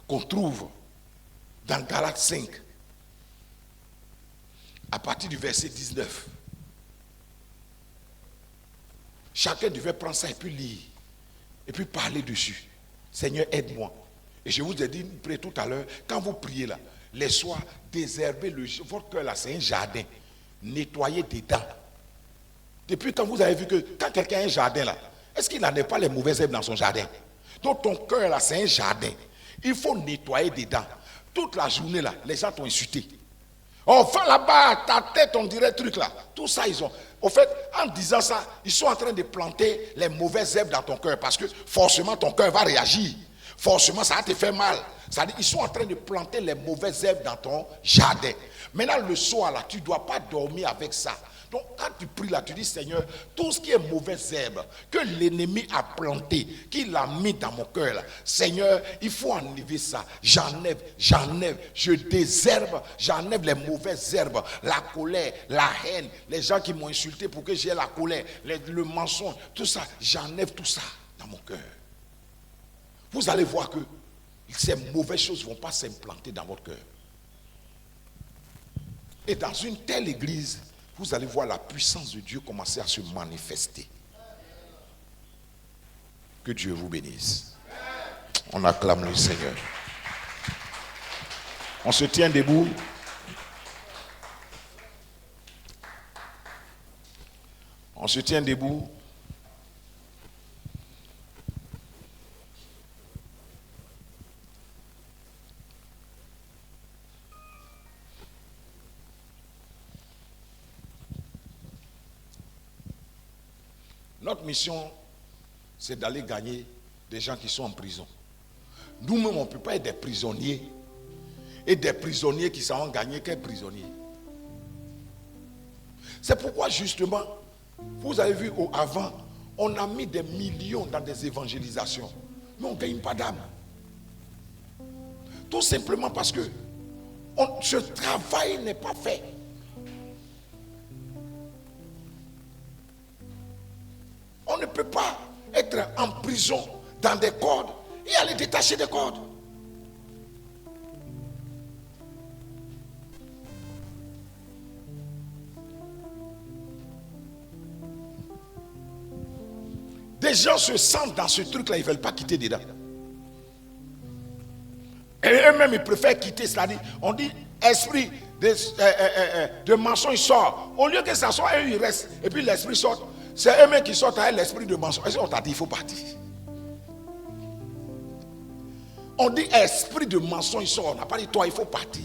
qu'on trouve dans Galates 5 à partir du verset 19. Chacun devait prendre ça et puis lire et puis parler dessus. Seigneur, aide-moi. Et je vous ai dit, priez tout à l'heure, quand vous priez là, les soirs, désherbez votre cœur là, c'est un jardin. Nettoyez dedans. Depuis quand vous avez vu que quand quelqu'un a un jardin là, est-ce qu'il n'en a pas les mauvaises herbes dans son jardin? Donc ton cœur là, c'est un jardin. Il faut nettoyer dedans. Toute la journée là, les gens t'ont insulté. Enfin là-bas, ta tête, on dirait truc là. Tout ça, ils ont. Au fait, en disant ça, ils sont en train de planter les mauvaises herbes dans ton cœur parce que forcément ton cœur va réagir. Forcément, ça va te faire mal. C'est-à-dire, ils sont en train de planter les mauvaises herbes dans ton jardin. Maintenant, le soir là, tu ne dois pas dormir avec ça. Donc, quand tu pries là, tu dis, Seigneur, tout ce qui est mauvaise herbe que l'ennemi a planté, qu'il a mis dans mon cœur là, Seigneur, il faut enlever ça. J'enlève, je désherbe, j'enlève les mauvaises herbes, la colère, la haine, les gens qui m'ont insulté pour que j'ai la colère, le mensonge, tout ça, j'enlève tout ça dans mon cœur. Vous allez voir que ces mauvaises choses ne vont pas s'implanter dans votre cœur. Et dans une telle église, vous allez voir la puissance de Dieu commencer à se manifester. Que Dieu vous bénisse. On acclame le Seigneur. On se tient debout. On se tient debout. Notre mission, c'est d'aller gagner des gens qui sont en prison. Nous-mêmes, on ne peut pas être des prisonniers. Et des prisonniers qui s'en vont gagner qu'un prisonnier. C'est pourquoi, justement, vous avez vu avant, on a mis des millions dans des évangélisations. Mais on ne gagne pas d'âme. Tout simplement parce que ce travail n'est pas fait. On ne peut pas être en prison dans des cordes et aller détacher des cordes. les gens se sentent dans ce truc-là, ils ne veulent pas quitter dedans. Et eux-mêmes, ils préfèrent quitter. C'est-à-dire, on dit esprit de mensonge sort. Au lieu que ça soit eux, ils restent. Et puis l'esprit sort. C'est eux-mêmes qui sortent avec l'esprit de mensonge. Est-ce qu'on t'a dit, il faut partir? On dit esprit de mensonge sort. On n'a pas dit toi, il faut partir.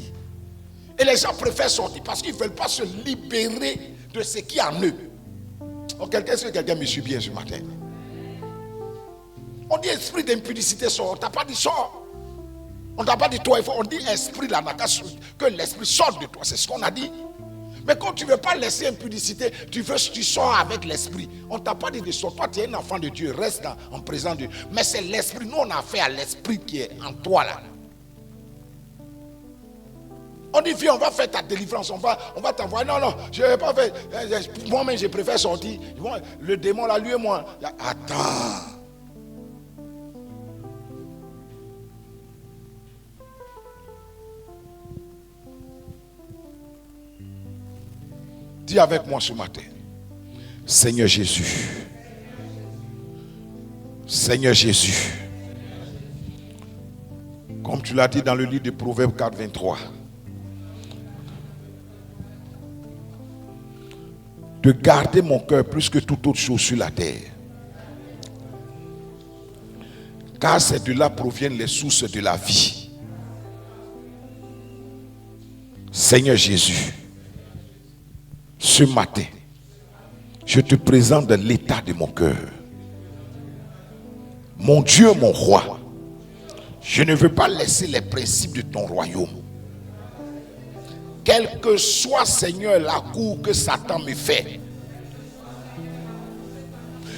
Et les gens préfèrent sortir parce qu'ils ne veulent pas se libérer de ce qui est en eux. Oh, est-ce que quelqu'un me suit bien ce matin? On dit esprit d'impudicité sort. On ne t'a pas dit sort. On ne t'a pas dit toi, il faut. On dit esprit là, que l'esprit sorte de toi. C'est ce qu'on a dit. Mais quand tu ne veux pas laisser impudicité, tu sors avec l'esprit. On ne t'a pas dit de sortir. Toi, tu es un enfant de Dieu. Reste en présence de Dieu. Mais c'est l'esprit. Nous, on a fait à l'esprit qui est en toi là. On dit, viens, on va faire ta délivrance. On va t'envoyer. Non, je ne vais pas faire. Moi-même, je préfère sortir. Le démon là, lui et moi. Attends. Dis avec moi ce matin, Seigneur Jésus, Seigneur Jésus, comme tu l'as dit dans le livre de Proverbes 4, 23, de garder mon cœur plus que toute autre chose sur la terre, car c'est de là proviennent les sources de la vie. Seigneur Jésus, ce matin, je te présente l'état de mon cœur. Mon Dieu, mon roi, je ne veux pas laisser les principes de ton royaume. Quel que soit, Seigneur, la cour que Satan me fait.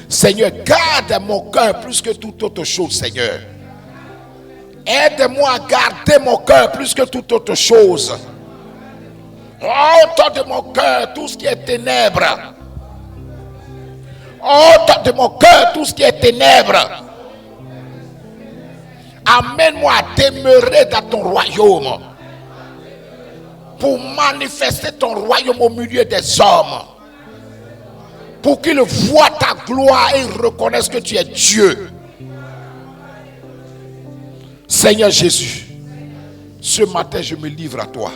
Seigneur, garde mon cœur plus que toute autre chose, Seigneur. Aide-moi à garder mon cœur plus que toute autre chose. Ôte de mon cœur tout ce qui est ténèbres. Ôte de mon cœur tout ce qui est ténèbres. Amène-moi à demeurer dans ton royaume. Pour manifester ton royaume au milieu des hommes. Pour qu'ils voient ta gloire et reconnaissent que tu es Dieu. Seigneur Jésus, ce matin je me livre à toi.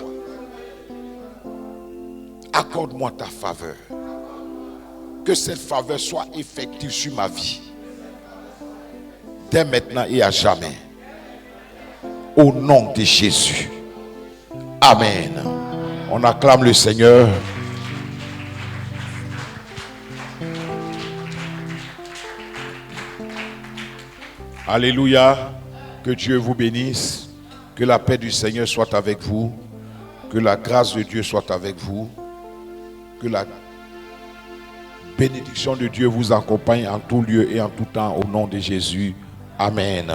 Accorde-moi ta faveur. Que cette faveur soit effective sur ma vie. Dès maintenant et à jamais. Au nom de Jésus. Amen. On acclame le Seigneur. Alléluia. Que Dieu vous bénisse. Que la paix du Seigneur soit avec vous. Que la grâce de Dieu soit avec vous. Que la bénédiction de Dieu vous accompagne en tout lieu et en tout temps au nom de Jésus. Amen.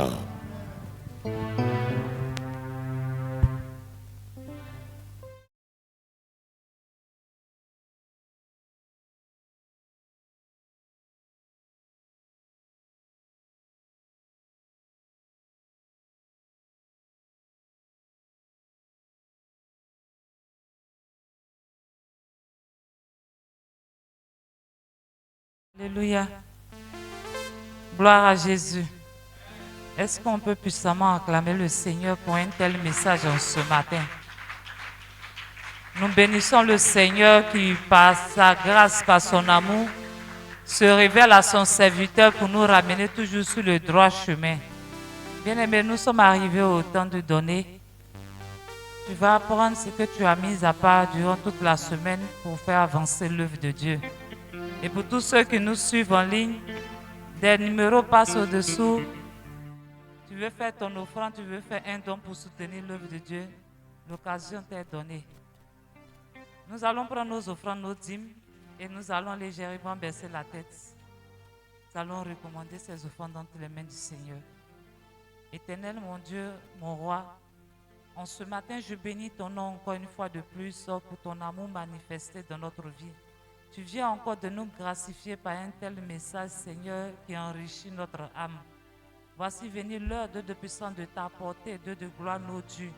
Alléluia. Gloire à Jésus. Est-ce qu'on peut puissamment acclamer le Seigneur pour un tel message en ce matin? Nous bénissons le Seigneur qui, par sa grâce, par son amour, se révèle à son serviteur pour nous ramener toujours sur le droit chemin. Bien-aimés, nous sommes arrivés au temps de donner. Tu vas apprendre ce que tu as mis à part durant toute la semaine pour faire avancer l'œuvre de Dieu. Et pour tous ceux qui nous suivent en ligne, des numéros passent au-dessous. Tu veux faire ton offrande, tu veux faire un don pour soutenir l'œuvre de Dieu, l'occasion t'est donnée. Nous allons prendre nos offrandes, nos dîmes, et nous allons légèrement baisser la tête. Nous allons recommander ces offrandes entre les mains du Seigneur. Éternel, mon Dieu, mon roi, en ce matin, je bénis ton nom encore une fois de plus pour ton amour manifesté dans notre vie. Tu viens encore de nous gracifier par un tel message, Seigneur, qui enrichit notre âme. Voici venir l'heure de puissance de t'apporter, de gloire nos dieux.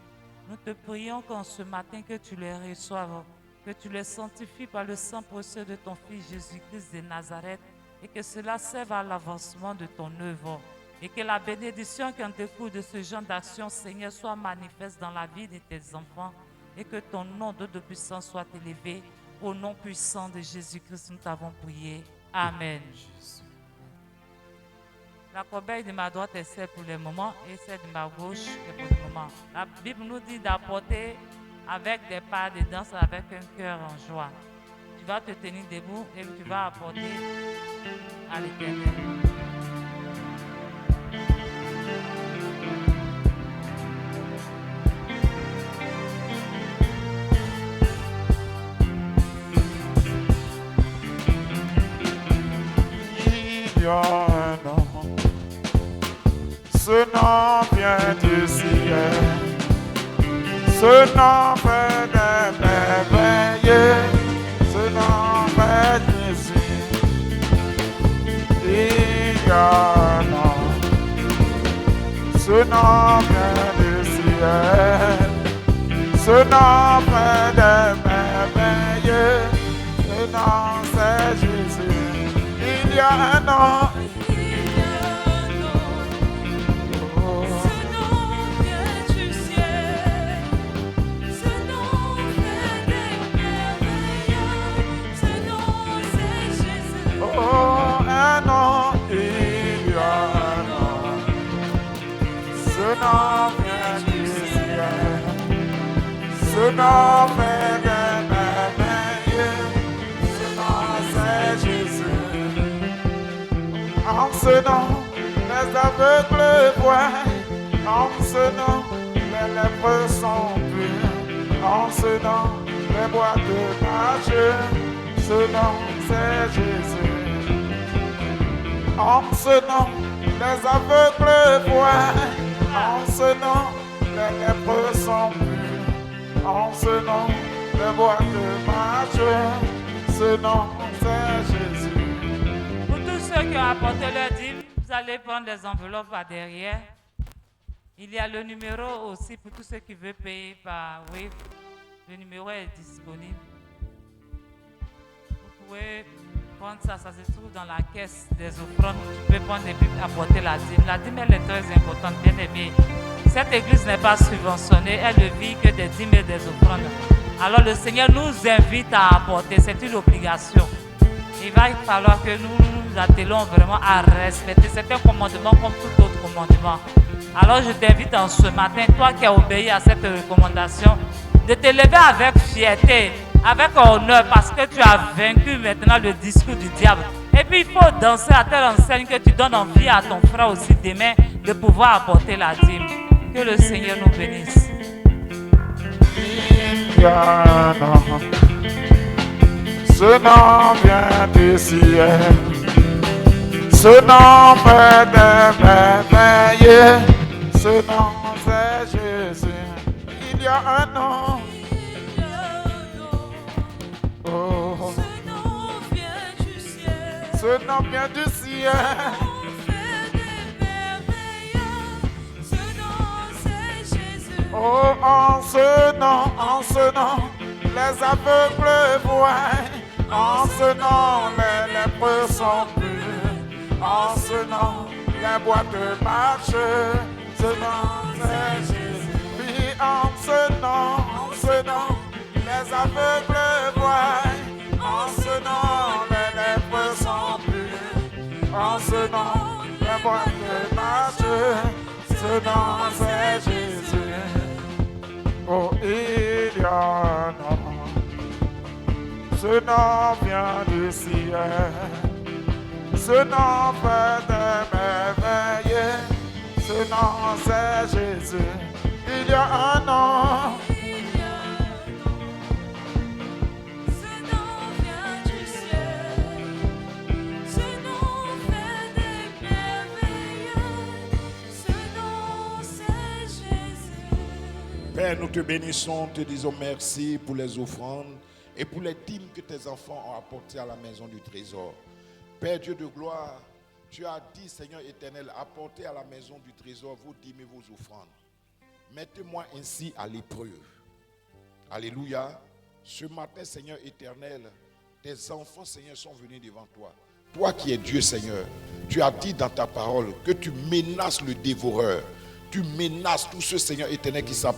Nous te prions qu'en ce matin, que tu les reçoives, que tu les sanctifies par le sang précieux de ton Fils Jésus-Christ de Nazareth, et que cela serve à l'avancement de ton œuvre. Et que la bénédiction qui en découle de ce genre d'action, Seigneur, soit manifeste dans la vie de tes enfants et que ton nom de puissance soit élevé. Au nom puissant de Jésus-Christ, nous t'avons prié. Amen. La corbeille de ma droite est celle pour le moment et celle de ma gauche est pour le moment. La Bible nous dit d'apporter avec des pas de danse, avec un cœur en joie. Tu vas te tenir debout et tu vas apporter à l'Éternel. Il y a un nom, ce nom vient du ciel, ce nom fait des merveilles, ce nom fait Jésus. Il y a un nom, ce nom vient du ciel, ce nom fait des merveilles, ce nom c'est Jésus. Il y a un nom. Oh, un nom, il y a un nom. Ce nom vient du ciel. Ce nom fait des merveilles. Ce nom, c'est Jésus. En ce nom, les aveugles voient. En ce nom, les lèvres sont pures. En ce nom, les boîtes marchent. Ce nom, c'est Jésus. En ce nom, les aveugles voient. En ce nom, les lèvres sont pures. En ce nom, les boîtes marchent. Ce nom, c'est Jésus. Pour tous ceux qui ont apporté leur dîme, vous allez prendre des enveloppes par derrière. Il y a le numéro aussi pour tous ceux qui veulent payer par Wave. Le numéro est disponible. Vous pouvez prendre ça, ça se trouve dans la caisse des offrandes. Tu peux prendre et puis apporter la dîme. La dîme, elle est très importante, bien aimée. Cette église n'est pas subventionnée, elle ne vit que des dîmes et des offrandes. Alors le Seigneur nous invite à apporter, c'est une obligation. Il va falloir que nous nous attelons vraiment à respecter. C'est un commandement comme tout autre commandement. Alors je t'invite en ce matin, toi qui as obéi à cette recommandation, de te lever avec fierté, avec honneur, parce que tu as vaincu maintenant le discours du diable. Et puis il faut danser à telle enseigne que tu donnes envie à ton frère aussi demain de pouvoir apporter la dîme. Que le Seigneur nous bénisse. Il y a un nom. Ce nom vient du ciel. Ce nom fait des merveilles. Ce nom c'est Jésus. Il y a un nom. Oh. Ce nom vient du ciel. Ce nom vient du ciel. Oh, en ce nom, les aveugles voient. En ce nom, les lèvres sont pures. En ce nom, les boîtes marchent. Ce nom, c'est Jésus. Oui, en ce nom, les aveugles voient. En ce nom, les lèvres sont pures. En ce nom, les boîtes marchent. Ce nom, c'est Jésus. Oh, il y a un nom. Ce nom vient du ciel. Ce nom fait des merveilles. Ce nom, c'est Jésus. Il y a un nom. Ce nom vient du ciel. Ce nom fait des merveilles. Ce nom, c'est Jésus. Père, nous te bénissons, te disons merci pour les offrandes et pour les dîmes que tes enfants ont apportées à la maison du trésor. Père Dieu de gloire, tu as dit, Seigneur éternel, apportez à la maison du trésor vos dîmes et vos offrandes. Mettez-moi ainsi à l'épreuve. Alléluia. Ce matin, Seigneur éternel, tes enfants, Seigneur, sont venus devant toi. Toi qui es Dieu, Seigneur, tu as dit dans ta parole que tu menaces le dévoreur. Tu menaces tous ceux, Seigneur éternel, qui s'en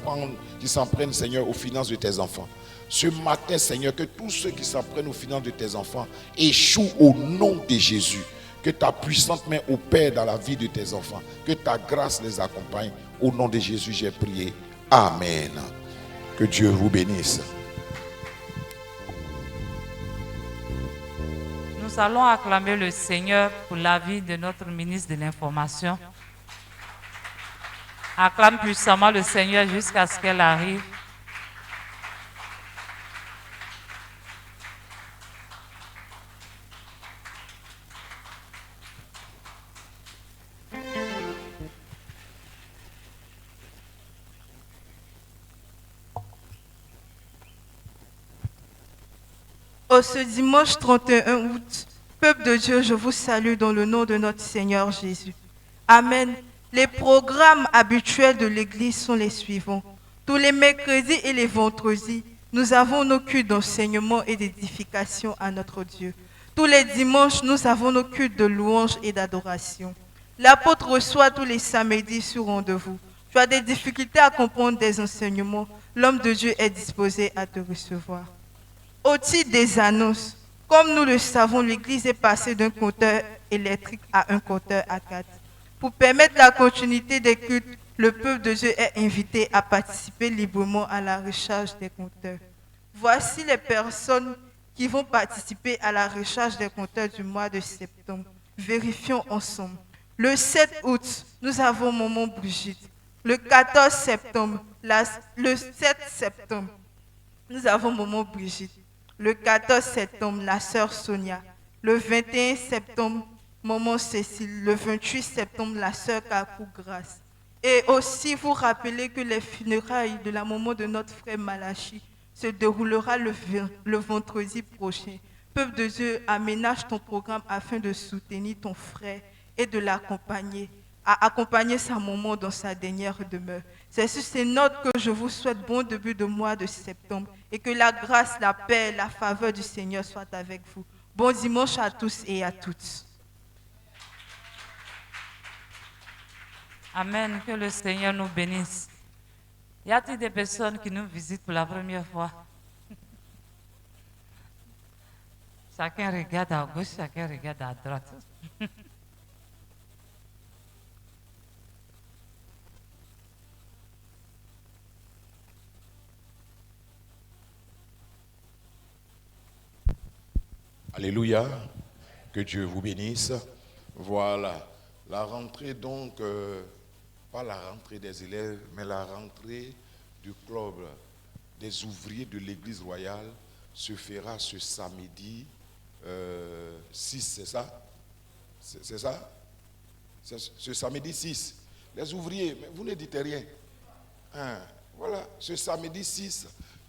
prennent, Seigneur, aux finances de tes enfants. Ce matin, Seigneur, que tous ceux qui s'en prennent aux finances de tes enfants échouent au nom de Jésus. Que ta puissante main opère dans la vie de tes enfants. Que ta grâce les accompagne. Au nom de Jésus, j'ai prié. Amen. Que Dieu vous bénisse. Nous allons acclamer le Seigneur pour la vie de notre ministre de l'Information. Acclame puissamment le Seigneur jusqu'à ce qu'elle arrive. Ce dimanche 31 août, peuple de Dieu, je vous salue dans le nom de notre Seigneur Jésus. Amen. Les programmes habituels de l'Église sont les suivants. Tous les mercredis et les vendredis, nous avons nos cultes d'enseignement et d'édification à notre Dieu. Tous les dimanches, nous avons nos cultes de louange et d'adoration. L'apôtre reçoit tous les samedis sur rendez-vous. Tu as des difficultés à comprendre des enseignements, l'homme de Dieu est disposé à te recevoir. Au titre des annonces, comme nous le savons, l'Église est passée d'un compteur électrique à un compteur à 4. Pour permettre la continuité des cultes, le peuple de Dieu est invité à participer librement à la recharge des compteurs. Voici les personnes qui vont participer à la recharge des compteurs du mois de septembre. Vérifions ensemble. Le 7 août, nous avons Maman Brigitte. Le 14 septembre, le 7 septembre, nous avons Maman Brigitte. Le 14 septembre, la sœur Sonia. Le 21 septembre, Maman Cécile. Le 28 septembre, la sœur Kakou Grâce. Et aussi, vous rappelez que les funérailles de la maman de notre frère Malachi se déroulera le vendredi prochain. Peuple de Dieu, aménage ton programme afin de soutenir ton frère et de l'accompagner, à accompagner sa maman dans sa dernière demeure. C'est sur ces notes que je vous souhaite bon début de mois de septembre et que la grâce, la paix, la faveur du Seigneur soient avec vous. Bon dimanche à tous et à toutes. Amen. Que le Seigneur nous bénisse. Y a-t-il des personnes qui nous visitent pour la première fois? Chacun regarde à gauche, chacun regarde à droite. Alléluia. Que Dieu vous bénisse. Voilà. La rentrée donc, pas la rentrée des élèves, mais la rentrée du club des ouvriers de l'église royale se fera ce samedi 6, c'est ça? C'est ça? Ce samedi 6. Les ouvriers, mais vous ne dites rien. Hein? Voilà, ce samedi 6,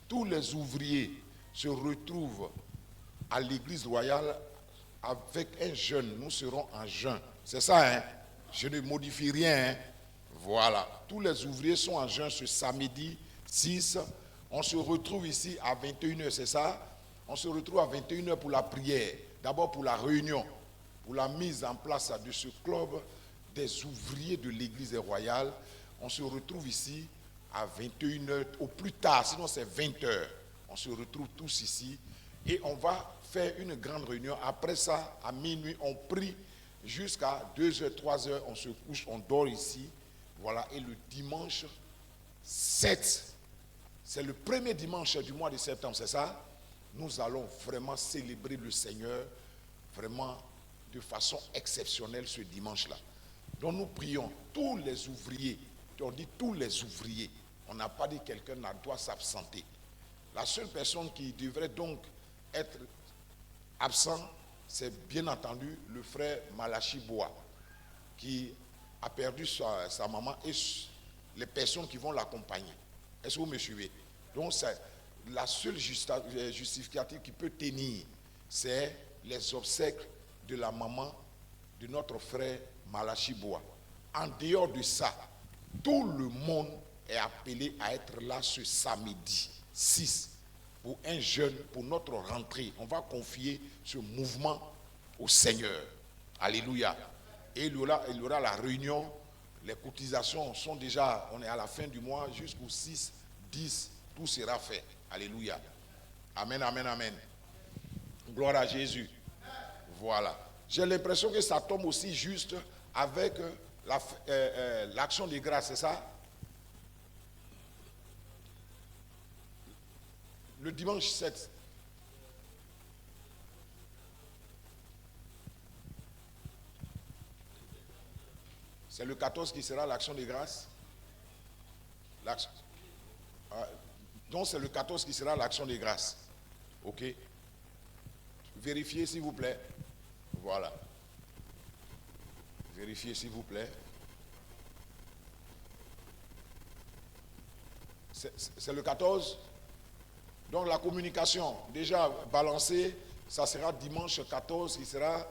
tous les ouvriers se retrouvent à l'église royale avec un jeûne. Nous serons en jeûne. C'est ça, hein? Je ne modifie rien, hein? Voilà. Tous les ouvriers sont en jeûne ce samedi 6. On se retrouve ici à 21h, c'est ça? On se retrouve à 21h pour la prière. D'abord pour la réunion, pour la mise en place de ce club des ouvriers de l'église royale. On se retrouve ici à 21h au plus tard, sinon c'est 20h. On se retrouve tous ici et on va faire une grande réunion. Après ça, à minuit, on prie jusqu'à 2h, 3h, on se couche, on dort ici. Voilà, et le dimanche 7, c'est le premier dimanche du mois de septembre, c'est ça? Nous allons vraiment célébrer le Seigneur, vraiment de façon exceptionnelle ce dimanche-là. Donc nous prions tous les ouvriers, on dit tous les ouvriers, on n'a pas dit quelqu'un doit s'absenter. La seule personne qui devrait donc être absent, c'est bien entendu le frère Malachi Boa, qui a perdu sa maman et les personnes qui vont l'accompagner. Est-ce que vous me suivez? Donc c'est la seule justificative qui peut tenir, c'est les obsèques de la maman de notre frère Malachi Boa. En dehors de ça, tout le monde est appelé à être là ce samedi 6 pour un jeûne, pour notre rentrée. On va confier ce mouvement au Seigneur. Alléluia. Et il y aura la réunion. Les cotisations sont déjà, on est à la fin du mois, jusqu'au 6, 10, tout sera fait. Alléluia. Amen, amen, amen. Gloire à Jésus. Voilà. J'ai l'impression que ça tombe aussi juste avec l'action de grâce, c'est ça? Le dimanche 7. C'est le 14 qui sera l'action de grâce. Donc c'est le 14 qui sera l'action de grâce. Ok? Vérifiez s'il vous plaît. Voilà. Vérifiez s'il vous plaît. C'est le 14. Donc la communication déjà balancée, ça sera dimanche 14 qui sera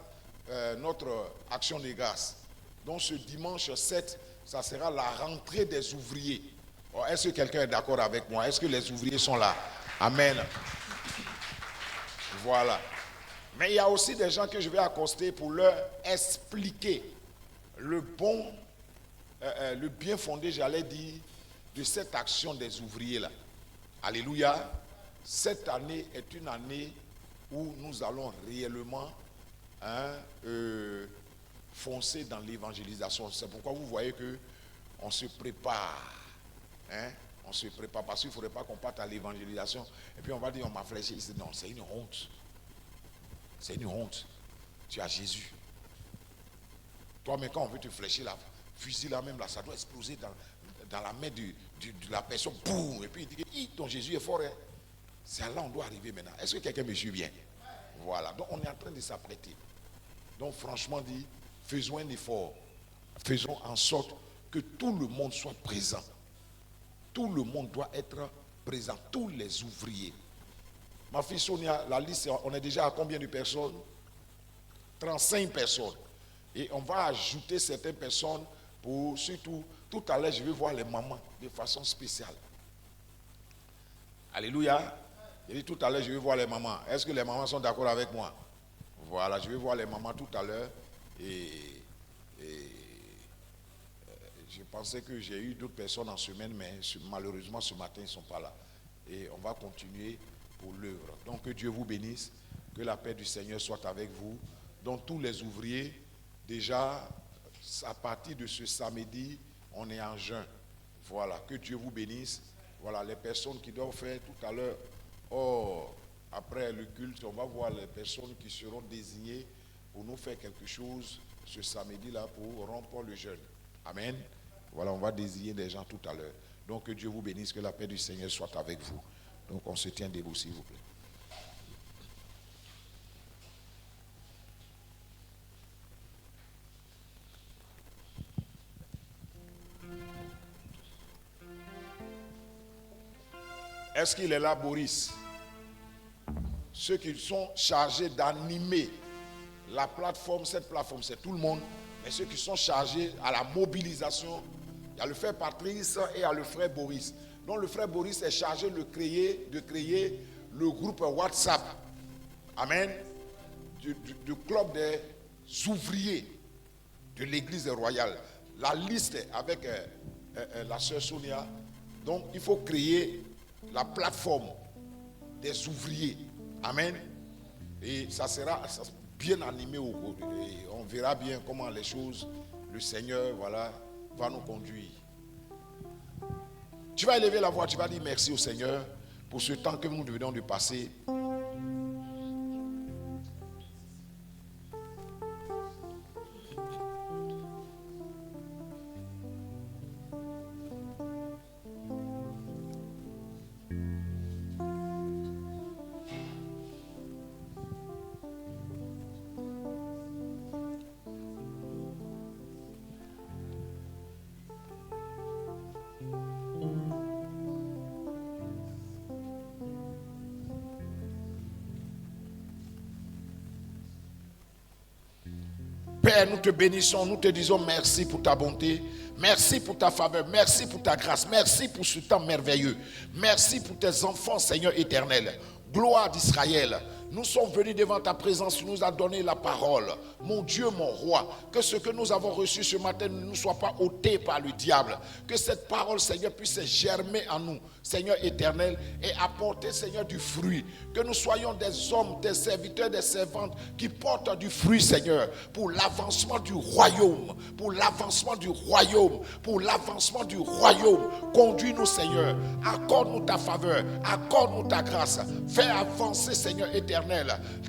notre action de grâce. Donc ce dimanche 7, ça sera la rentrée des ouvriers. Oh, est-ce que quelqu'un est d'accord avec moi? Est-ce que les ouvriers sont là? Amen. Voilà. Mais il y a aussi des gens que je vais accoster pour leur expliquer le bien fondé, j'allais dire, de cette action des ouvriers là. Alléluia. Cette année est une année où nous allons réellement foncer dans l'évangélisation. C'est pourquoi vous voyez que on se prépare. On se prépare parce qu'il ne faudrait pas qu'on parte à l'évangélisation. Et puis on va dire, on m'a fléché. Il dit, non, c'est une honte. C'est une honte. Tu as Jésus. Toi, mais quand on veut te flécher, la fusil là même, là, ça doit exploser dans la main de la personne. Boum. Et puis il dit, ton Jésus est fort. Hein? C'est là on doit arriver maintenant. Est-ce que quelqu'un me suit bien? Voilà. Donc on est en train de s'apprêter. Donc franchement dit, faisons un effort. Faisons en sorte que tout le monde soit présent. Tout le monde doit être présent. Tous les ouvriers. Ma fille Sonia, la liste, on est déjà à combien de personnes? 35 personnes. Et on va ajouter certaines personnes pour surtout, tout à l'heure, je vais voir les mamans de façon spéciale. Alléluia. Je dis tout à l'heure, je vais voir les mamans. Est-ce que les mamans sont d'accord avec moi? Voilà, je vais voir les mamans tout à l'heure. Et je pensais que j'ai eu d'autres personnes en semaine, mais malheureusement ce matin ils ne sont pas là. Et on va continuer pour l'œuvre. Donc que Dieu vous bénisse, que la paix du Seigneur soit avec vous. Donc tous les ouvriers, déjà à partir de ce samedi, on est en jeûne. Voilà, que Dieu vous bénisse. Voilà, les personnes qui doivent faire tout à l'heure, après le culte, on va voir les personnes qui seront désignées pour nous faire quelque chose ce samedi-là pour rompre le jeûne. Amen. Voilà, on va désigner des gens tout à l'heure. Donc que Dieu vous bénisse, que la paix du Seigneur soit avec vous. Donc on se tient debout, s'il vous plaît. Est-ce qu'il est là, Boris? Ceux qui sont chargés d'animer la plateforme, cette plateforme, c'est tout le monde. Mais ceux qui sont chargés à la mobilisation, il y a le frère Patrice et il y a le frère Boris. Donc le frère Boris est chargé de créer le groupe WhatsApp. Amen. Du club des ouvriers de l'église royale. La liste est avec la sœur Sonia. Donc il faut créer la plateforme des ouvriers. Amen. Et ça sera bien animé. Et on verra bien comment les choses, le Seigneur, voilà, va nous conduire. Tu vas élever la voix, tu vas dire merci au Seigneur pour ce temps que nous venons de passer. Père, nous te bénissons, nous te disons merci pour ta bonté, merci pour ta faveur, merci pour ta grâce, merci pour ce temps merveilleux. Merci pour tes enfants, Seigneur éternel. Gloire d'Israël, Nous sommes venus devant ta présence, tu nous as donné la parole. Mon Dieu, mon roi, que ce que nous avons reçu ce matin ne nous soit pas ôté par le diable. Que cette parole, Seigneur, puisse germer en nous, Seigneur éternel, et apporter, Seigneur, du fruit. Que nous soyons des hommes, des serviteurs, des servantes qui portent du fruit, Seigneur, pour l'avancement du royaume, pour l'avancement du royaume, pour l'avancement du royaume. Conduis-nous, Seigneur, accorde-nous ta faveur, accorde-nous ta grâce. Fais avancer, Seigneur éternel,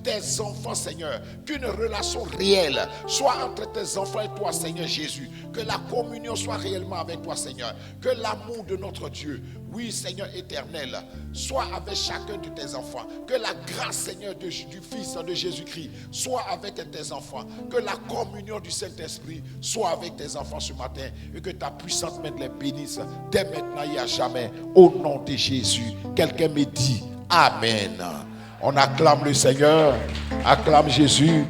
tes enfants, Seigneur, qu'une relation réelle soit entre tes enfants et toi, Seigneur Jésus. Que la communion soit réellement avec toi, Seigneur. Que l'amour de notre Dieu, oui, Seigneur éternel, soit avec chacun de tes enfants. Que la grâce, Seigneur, du Fils de Jésus-Christ soit avec tes enfants. Que la communion du Saint-Esprit soit avec tes enfants ce matin. Et que ta puissante main les bénisse dès maintenant et à jamais. Au nom de Jésus. Quelqu'un me dit Amen. On acclame le Seigneur. Acclame Jésus.